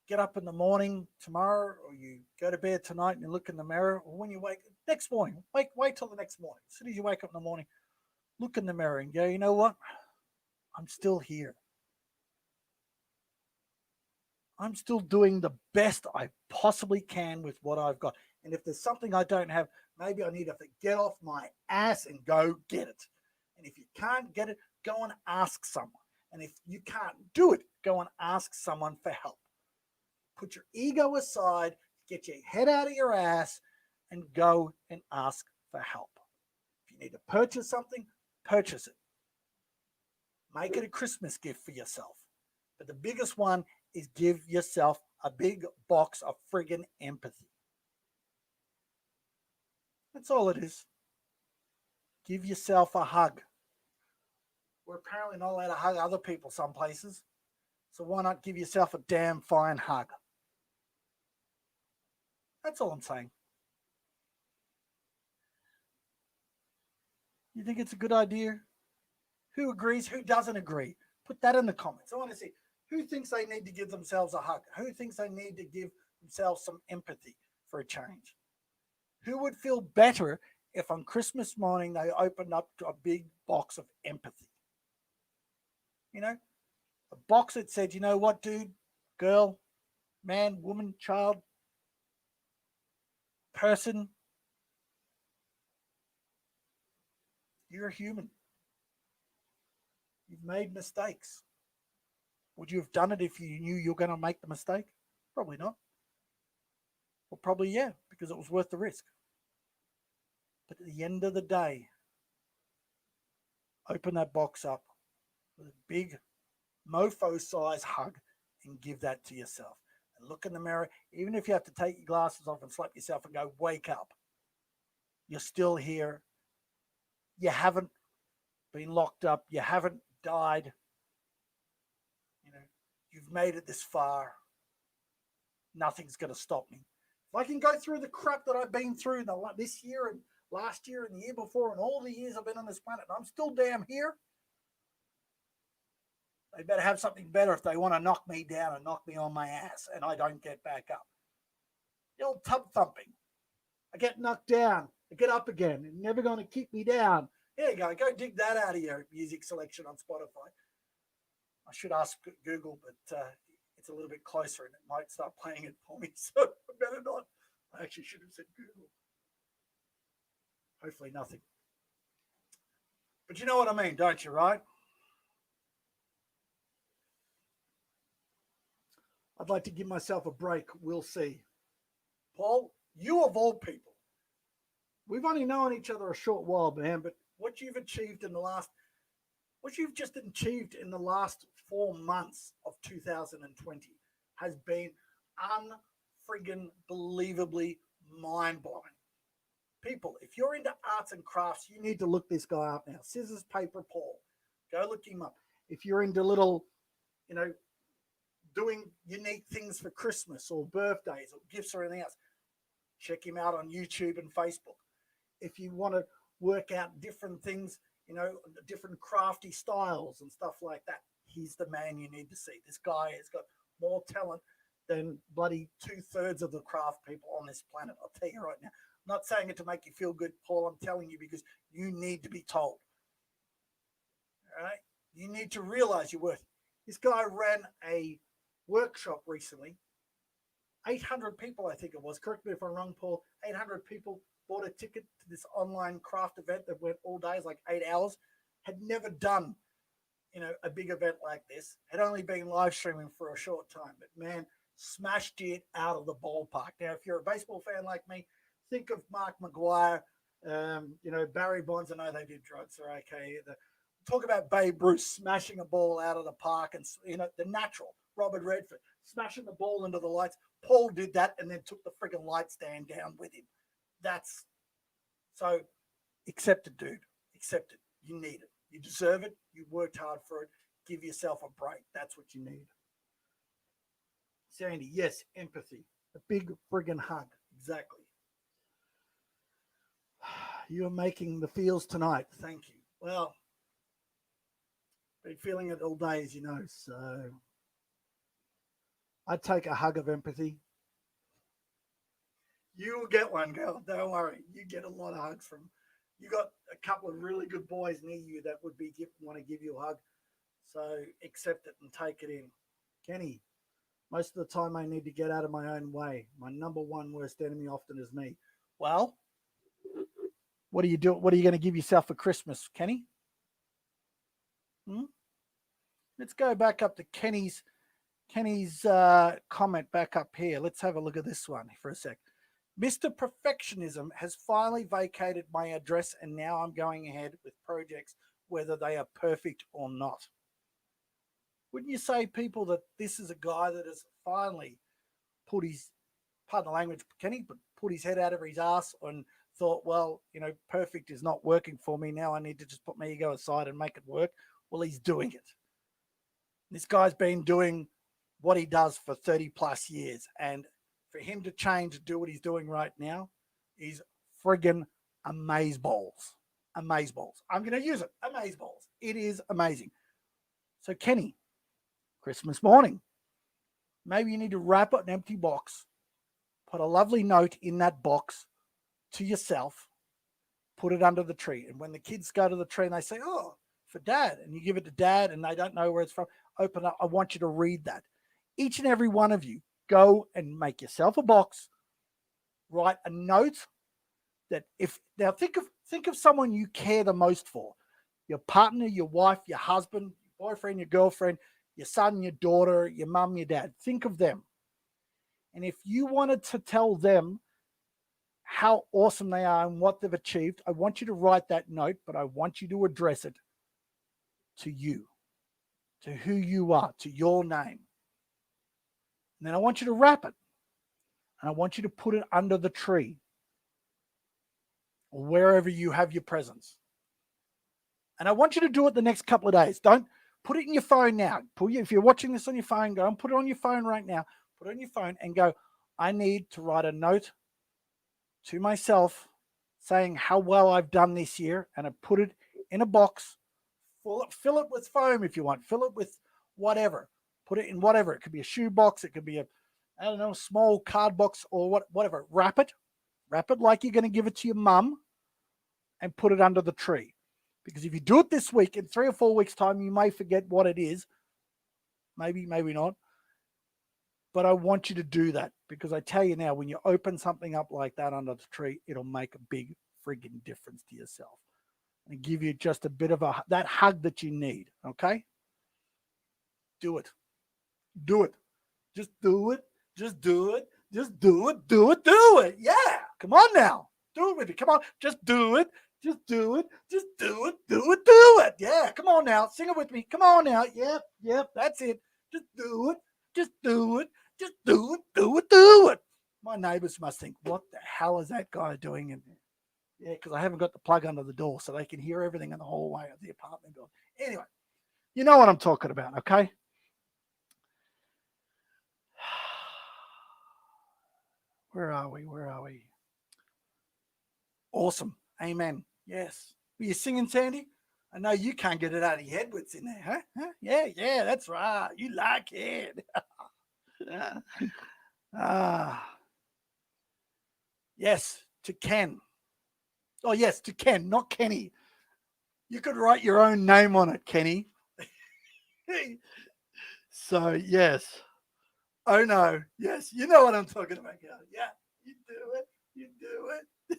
[SPEAKER 1] get up in the morning tomorrow, or you go to bed tonight and you look in the mirror, or when you wake next morning, wait till the next morning. As soon as you wake up in the morning, look in the mirror and go, you know what? I'm still here. I'm still doing the best I possibly can with what I've got. And if there's something I don't have, maybe I need to get off my ass and go get it. And if you can't get it, go and ask someone. And if you can't do it, go and ask someone for help. Put your ego aside, get your head out of your ass, and go and ask for help. If you need to purchase something, purchase it. Make it a Christmas gift for yourself. But the biggest one is give yourself a big box of friggin' empathy. That's all it is. Give yourself a hug. We're apparently not allowed to hug other people some places. So why not give yourself a damn fine hug? That's all I'm saying. You think it's a good idea? Who agrees? Who doesn't agree? Put that in the comments. I want to see who thinks they need to give themselves a hug. Who thinks they need to give themselves some empathy for a change? Who would feel better if on Christmas morning they opened up a big box of empathy? A box that said, you know what, dude, girl, man, woman, child, person, you're a human. You've made mistakes. Would you have done it if you knew you were going to make the mistake? Probably not. Well, probably yeah, because it was worth the risk. But at the end of the day, open that box up with a big mofo size hug and give that to yourself. And look in the mirror, even if you have to take your glasses off and slap yourself and go, wake up. You're still here. You haven't been locked up. You haven't died. You've made it this far. Nothing's going to stop me. If I can go through the crap that I've been through this year and last year and the year before and all the years I've been on this planet, and I'm still damn here, they better have something better if they want to knock me down and knock me on my ass and I don't get back up. The old tub thumping. I get knocked down. I get up again. You're never going to keep me down. There you go. Go dig that out of your music selection on Spotify. I should ask Google, but it's a little bit closer and it might start playing it for me. So I better not. I actually should have said Google. Hopefully nothing. But you know what I mean, don't you, right? I'd like to give myself a break. We'll see. Paul, you of all people, we've only known each other a short while, man, but what you've just achieved in the last 4 months of 2020 has been unfriggin' believably mind-blowing. People, if you're into arts and crafts, you need to look this guy up now. Scissors, Paper, Paul. Go look him up. If you're into little, doing unique things for Christmas or birthdays or gifts or anything else, check him out on YouTube and Facebook. If you want to work out different things, different crafty styles and stuff like that, he's the man you need to see. This guy has got more talent than bloody 2/3 of the craft people on this planet. I'll tell you right now. I'm not saying it to make you feel good, Paul. I'm telling you because you need to be told. All right? You need to realize your worth. This guy ran a workshop recently. 800 people, I think it was. Correct me if I'm wrong, Paul. 800 people bought a ticket to this online craft event that went all day, like 8 hours. Had never done, a big event like this. Had only been live streaming for a short time, but man, smashed it out of the ballpark. Now, if you're a baseball fan like me, think of Mark McGuire, Barry Bonds. I know they did drugs, are okay. Talk about Babe Ruth smashing a ball out of the park, and the natural Robert Redford smashing the ball into the lights. Paul did that and then took the friggin' light stand down with him. That's so accept it, dude. Accept it. You need it. You deserve it. You worked hard for it. Give yourself a break. That's what you need. Sandy, yes, empathy. A big friggin' hug. Exactly. You're making the feels tonight. Thank you. Well, been feeling it all day, as you know. So I'd take a hug of empathy. You'll get one, girl. Don't worry. You get a lot of hugs from. You got a couple of really good boys near you that would want to give you a hug. So accept it and take it in. Kenny, most of the time I need to get out of my own way. My number one worst enemy often is me. Well, what do you do? What are you going to give yourself for Christmas, Kenny? Let's go back up to Kenny's comment back up here. Let's have a look at this one for a sec. Mr. Perfectionism has finally vacated my address, and now I'm going ahead with projects, whether they are perfect or not. Wouldn't you say, people, that this is a guy that has finally put his, pardon the language, Kenny, but put his head out of his ass and thought, well, perfect is not working for me. Now I need to just put my ego aside and make it work. Well, he's doing it. This guy's been doing what he does for 30 plus years. And for him to change and do what he's doing right now is friggin' amazeballs. Amazeballs. I'm going to use it. Amazeballs. It is amazing. So, Kenny, Christmas morning, maybe you need to wrap an empty box, put a lovely note in that box to yourself, put it under the tree. And when the kids go to the tree and they say, oh, for Dad, and you give it to Dad and they don't know where it's from, open up. I want you to read that. Each and every one of you, go and make yourself a box, write a note that think of someone you care the most for, your partner, your wife, your husband, your boyfriend, your girlfriend, your son, your daughter, your mum, your dad. Think of them. And if you wanted to tell them how awesome they are and what they've achieved, I want you to write that note, but I want you to address it to you, to who you are, to your name. And then I want you to wrap it. And I want you to put it under the tree or wherever you have your presents. And I want you to do it the next couple of days. Don't put it in your phone now. If you're watching this on your phone, go and put it on your phone right now. Put it on your phone and go, I need to write a note to myself saying how well I've done this year. And I put it in a box. Fill it with foam if you want. Fill it with whatever. Put it in whatever. It could be a shoe box. It could be a small card box or whatever. Wrap it like you're going to give it to your mum and put it under the tree. Because if you do it this week, in 3 or 4 weeks' time, you may forget what it is. Maybe not. But I want you to do that because I tell you now, when you open something up like that under the tree, it'll make a big friggin' difference to yourself and give you just a bit of that hug that you need. Okay? Do it. Do it. Just do it. Just do it. Just do it. Do it. Do it. Yeah. Come on now. Do it with me. Come on. Just do it. Just do it. Just do it. Do it. Do it. Yeah. Come on now. Sing it with me. Come on now. Yep. That's it. Just do it. Just do it. Just do it. Do it. Do it. My neighbors must think, what the hell is that guy doing in there? Yeah, because I haven't got the plug under the door so they can hear everything in the hallway of the apartment building. Anyway, you know what I'm talking about, okay? Where are we? Awesome. Amen. Yes. Were you singing, Sandy? I know you can't get it out of your head what's in there, huh? Yeah, that's right. You like it. Yes, to Ken. Oh, yes, to Ken, not Kenny. You could write your own name on it, Kenny. So, yes. Oh, no. Yes, you know what I'm talking about. Yeah, you do it. You do it.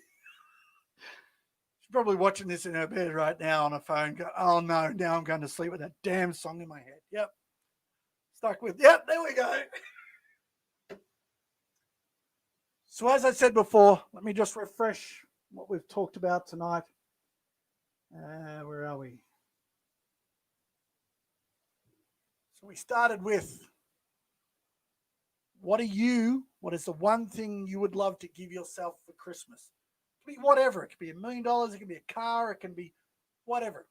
[SPEAKER 1] She's probably watching this in her bed right now on her phone. Go, oh, no, now I'm going to sleep with that damn song in my head. Yep. Stuck with, yep, there we go. So as I said before, let me just refresh what we've talked about tonight. Where are we? So we started with what is the one thing you would love to give yourself for Christmas? It could be whatever. It could be $1 million. It could be a car. It can be whatever.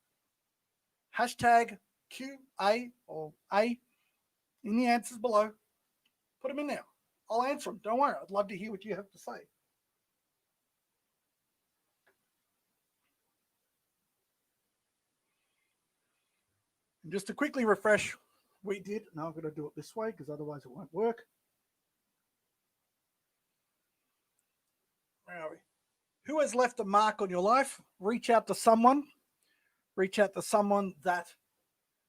[SPEAKER 1] Hashtag QA or A in the answers below. Put them in there. I'll answer them. Don't worry. I'd love to hear what you have to say. And just to quickly refresh, we did. Now I'm going to do it this way because otherwise it won't work. Where are we? Who has left a mark on your life? Reach out to someone. Reach out to someone that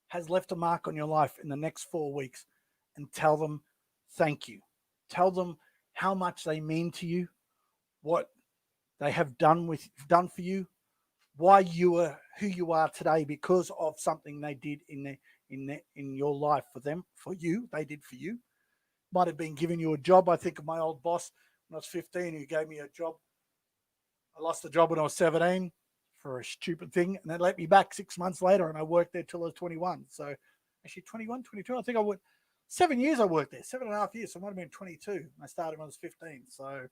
[SPEAKER 1] has left a mark on your life in the next 4 weeks and tell them thank you. Tell them how much they mean to you, what they have done for you, why you are who you are today because of something they did in your life for you. They did for you. Might have been giving you a job. I think of my old boss when I was 15 who gave me a job. I lost the job when I was 17 for a stupid thing, and they let me back 6 months later, and I worked there till I was 21. So actually 21, 22, I think I would. 7 years I worked there, 7.5 years. So it might have been 22. I started when I was 15. So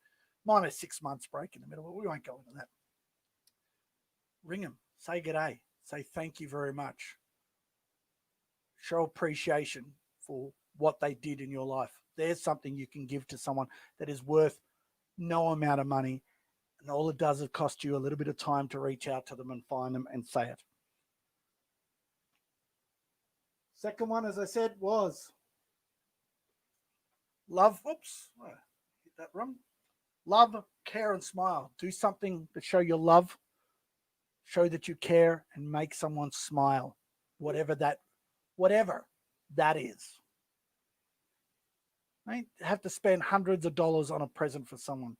[SPEAKER 1] minus 6 months break in the middle, but we won't go into that. Ring them, say g'day, say thank you very much. Show appreciation for what they did in your life. There's something you can give to someone that is worth no amount of money. And all it does is cost you a little bit of time to reach out to them and find them and say it. Second one, as I said, was love. Oops, hit that wrong. Love, care, and smile. Do something to show your love, show that you care, and make someone smile. Whatever that is. You don't have to spend hundreds of dollars on a present for someone.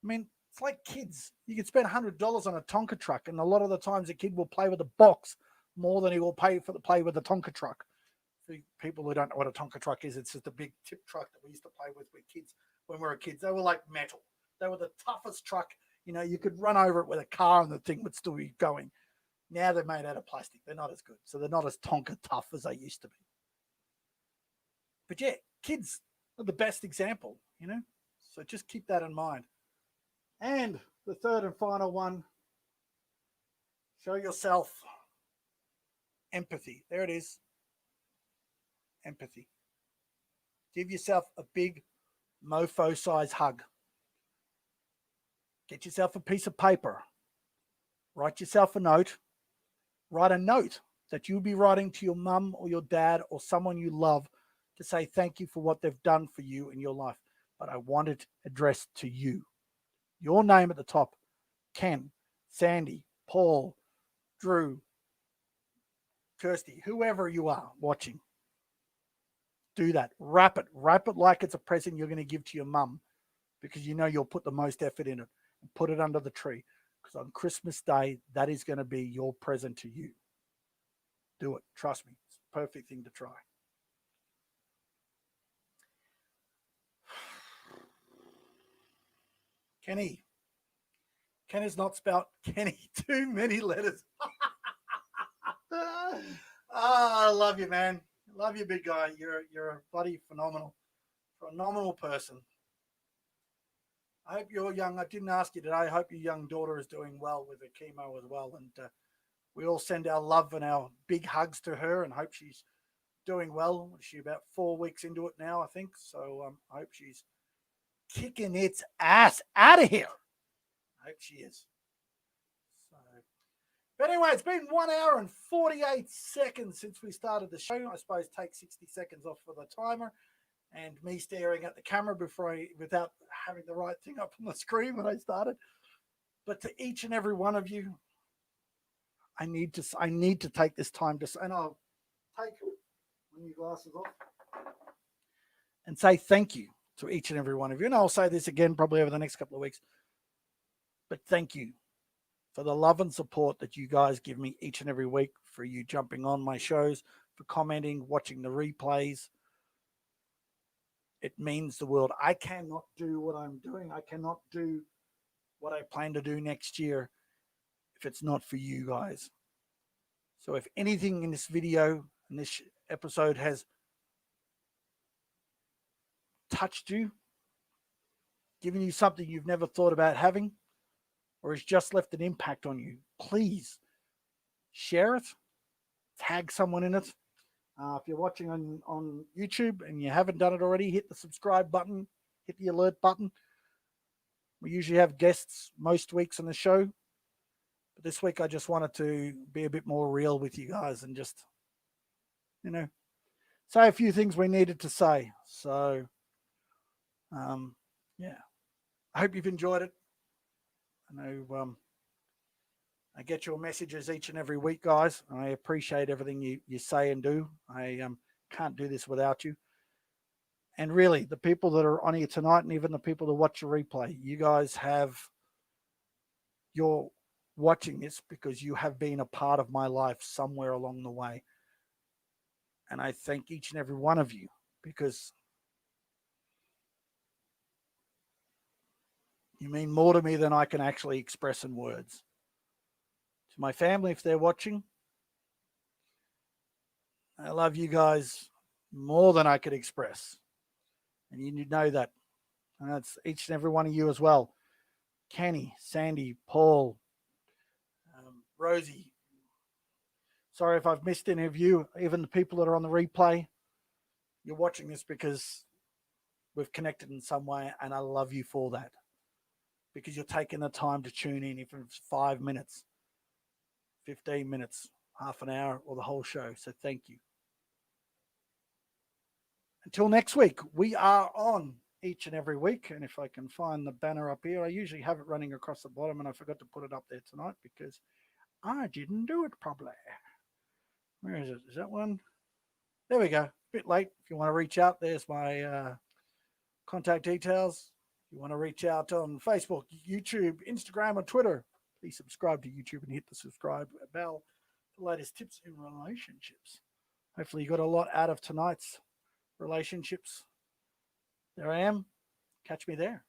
[SPEAKER 1] I mean, it's like kids. You can spend $100 on a Tonka truck, and a lot of the times the kid will play with a box more than he will pay for the play with a Tonka truck. For people who don't know what a Tonka truck is, it's just a big tip truck that we used to play with kids when we were kids. They were like metal. They were the toughest truck. You know, you could run over it with a car and the thing would still be going. Now they're made out of plastic. They're not as good. So they're not as Tonka tough as they used to be. But yeah, kids are the best example, you know? So just keep that in mind. And the third and final one, show yourself empathy. There it is. Empathy. Give yourself a big mofo size hug. Get yourself a piece of paper. Write yourself a note. Write a note that you'll be writing to your mum or your dad or someone you love to say thank you for what they've done for you in your life. But I want it addressed to you. Your name at the top. Ken, Sandy, Paul, Drew, Kirsty, whoever you are watching. Do that. Wrap it. Wrap it like it's a present you're going to give to your mum because you know you'll put the most effort in it. And put it under the tree because on Christmas Day, that is going to be your present to you. Do it. Trust me. It's a perfect thing to try. Kenny. Ken is not spelled Kenny. Too many letters. I love you, man. Love you, big guy. You're a bloody phenomenal person. I hope you're young. I didn't ask you today. I hope your young daughter is doing well with the chemo as well. And we all send our love and our big hugs to her and hope she's doing well. She's about 4 weeks into it now, I think. So I hope she's kicking its ass out of here. I hope she is. So, but anyway, it's been 1 hour and 48 seconds since we started the show. I suppose take 60 seconds off for the timer. and me staring at the camera without having the right thing up on the screen when I started. But to each and every one of you, I need to take this time to, and I'll take my new glasses off and say thank you to each and every one of you. And I'll say this again probably over the next couple of weeks, but thank you for the love and support that you guys give me each and every week, for you jumping on my shows, for commenting, watching the replays. It means the world. I cannot do what I'm doing. I cannot do what I plan to do next year if it's not for you guys. So if anything in this video and this episode has touched you, given you something you've never thought about having, or has just left an impact on you, please share it, tag someone in it. If you're watching on YouTube and you haven't done it already, hit the subscribe button, hit the alert button. We usually have guests most weeks on the show, but this week I just wanted to be a bit more real with you guys and just, say a few things we needed to say. So, yeah, I hope you've enjoyed it. I know I get your messages each and every week, guys. I appreciate everything you say and do. I can't do this without you. And really, the people that are on here tonight, and even the people that watch the replay, you guys you're watching this because you have been a part of my life somewhere along the way. And I thank each and every one of you, because you mean more to me than I can actually express in words. To my family, if they're watching, I love you guys more than I could express. And you know that. And that's each and every one of you as well. Kenny, Sandy, Paul, Rosie. Sorry if I've missed any of you, even the people that are on the replay. You're watching this because we've connected in some way, and I love you for that. Because you're taking the time to tune in, even if it's 5 minutes, 15 minutes, half an hour, or the whole show. So thank you. Until next week, we are on each and every week. And if I can find the banner up here, I usually have it running across the bottom, and I forgot to put it up there tonight because I didn't do it properly. Where is it? Is that one? There we go. A bit late. If you want to reach out, there's my contact details. If you want to reach out on Facebook, YouTube, Instagram, or Twitter, please subscribe to YouTube and hit the subscribe bell for the latest tips in relationships. Hopefully you got a lot out of tonight's relationships. There I am. Catch me there.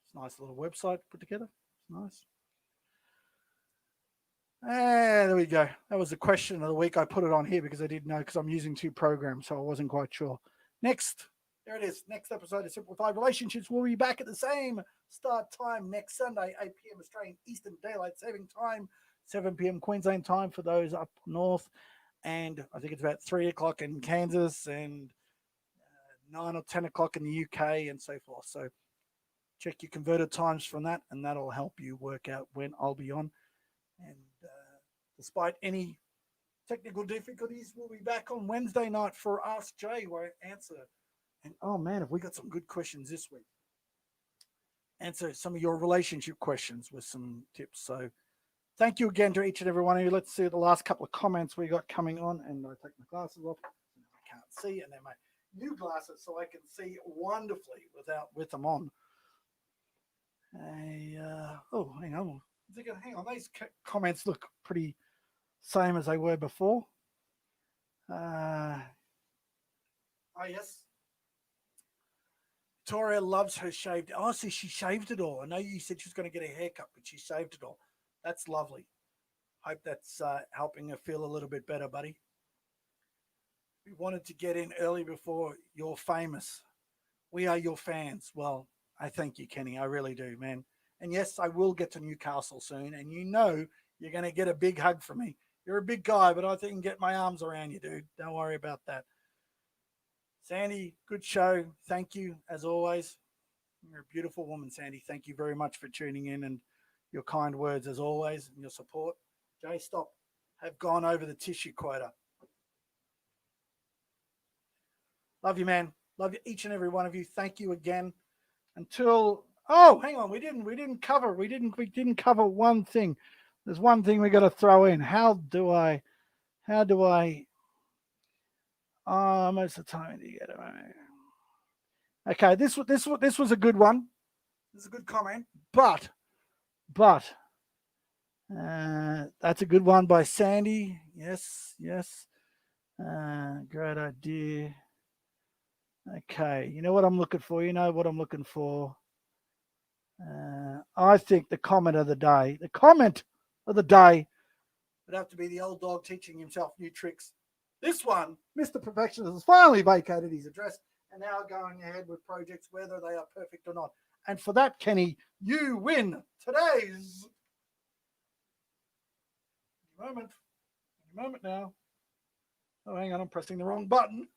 [SPEAKER 1] It's a nice little website put together. It's nice. And there we go. That was the question of the week. I put it on here because I didn't know, because I'm using 2 programs, so I wasn't quite sure. Next, there it is. Next episode of Simplified Relationships. We'll be back at the same start time next Sunday, 8 p.m. Australian Eastern Daylight Saving Time, 7 p.m. Queensland time for those up north. And I think it's about 3 o'clock in Kansas and 9 or 10 o'clock in the UK and so forth. So check your converted times from that, and that'll help you work out when I'll be on. And despite any technical difficulties, we'll be back on Wednesday night for Ask Jay, where I answer. And oh man, have we got some good questions this week? Answer some of your relationship questions with some tips. So thank you again to each and every one of you. Let's see the last couple of comments we got coming on. And I take my glasses off. I can't see. And they're my new glasses, so I can see wonderfully with them on. Hang on. Hang on. These comments look pretty same as they were before. Yes. Victoria loves her shaved. Oh, see, she shaved it all. I know you said she was going to get a haircut, but she shaved it all. That's lovely. Hope that's helping her feel a little bit better, buddy. We wanted to get in early before you're famous. We are your fans. Well, I thank you, Kenny. I really do, man. And yes, I will get to Newcastle soon. And you know you're going to get a big hug from me. You're a big guy, but I think I can get my arms around you, dude. Don't worry about that. Sandy, good show. Thank you, as always. You're a beautiful woman, Sandy. Thank you very much for tuning in and your kind words, as always, and your support. Jay, stop. Have gone over the tissue quota. Love you, man. Love each and every one of you. Thank you again. Until hang on, we didn't cover one thing. There's one thing we got to throw in. How do I most of the time you get it. Okay, this was a good one. This is a good comment, but that's a good one by Sandy. Yes. Great idea. Okay, you know what I'm looking for. I think the comment of the day. The comment of the day would have to be the old dog teaching himself new tricks. This one, Mr. Perfectionist, has finally vacated his address and now going ahead with projects, whether they are perfect or not. And for that, Kenny, you win today's moment. Any moment now. Oh, hang on, I'm pressing the wrong button.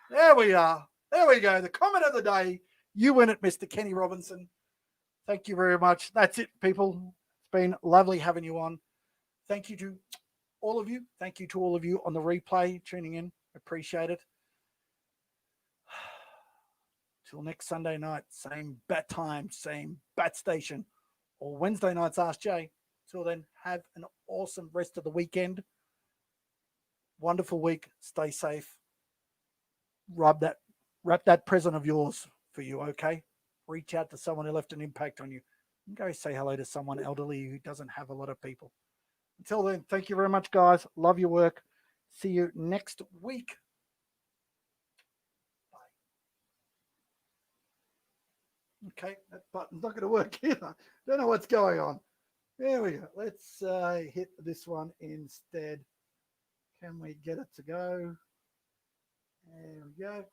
[SPEAKER 1] There we are. There we go. The comment of the day. You win it, Mr. Kenny Robinson. Thank you very much. That's it, people. It's been lovely having you on. Thank you to all of you. Thank you to all of you on the replay tuning in. Appreciate it. Till next Sunday night, same bat time, same bat station, or Wednesday nights Ask Jay. Till then, have an awesome rest of the weekend. Wonderful week. Stay safe. Wrap that present of yours for you, okay? Reach out to someone who left an impact on you. And go say hello to someone elderly who doesn't have a lot of people. Until then, thank you very much, guys. Love your work. See you next week. Bye. Okay, that button's not going to work either. Don't know what's going on. There we go. Let's hit this one instead. Can we get it to go? There we go.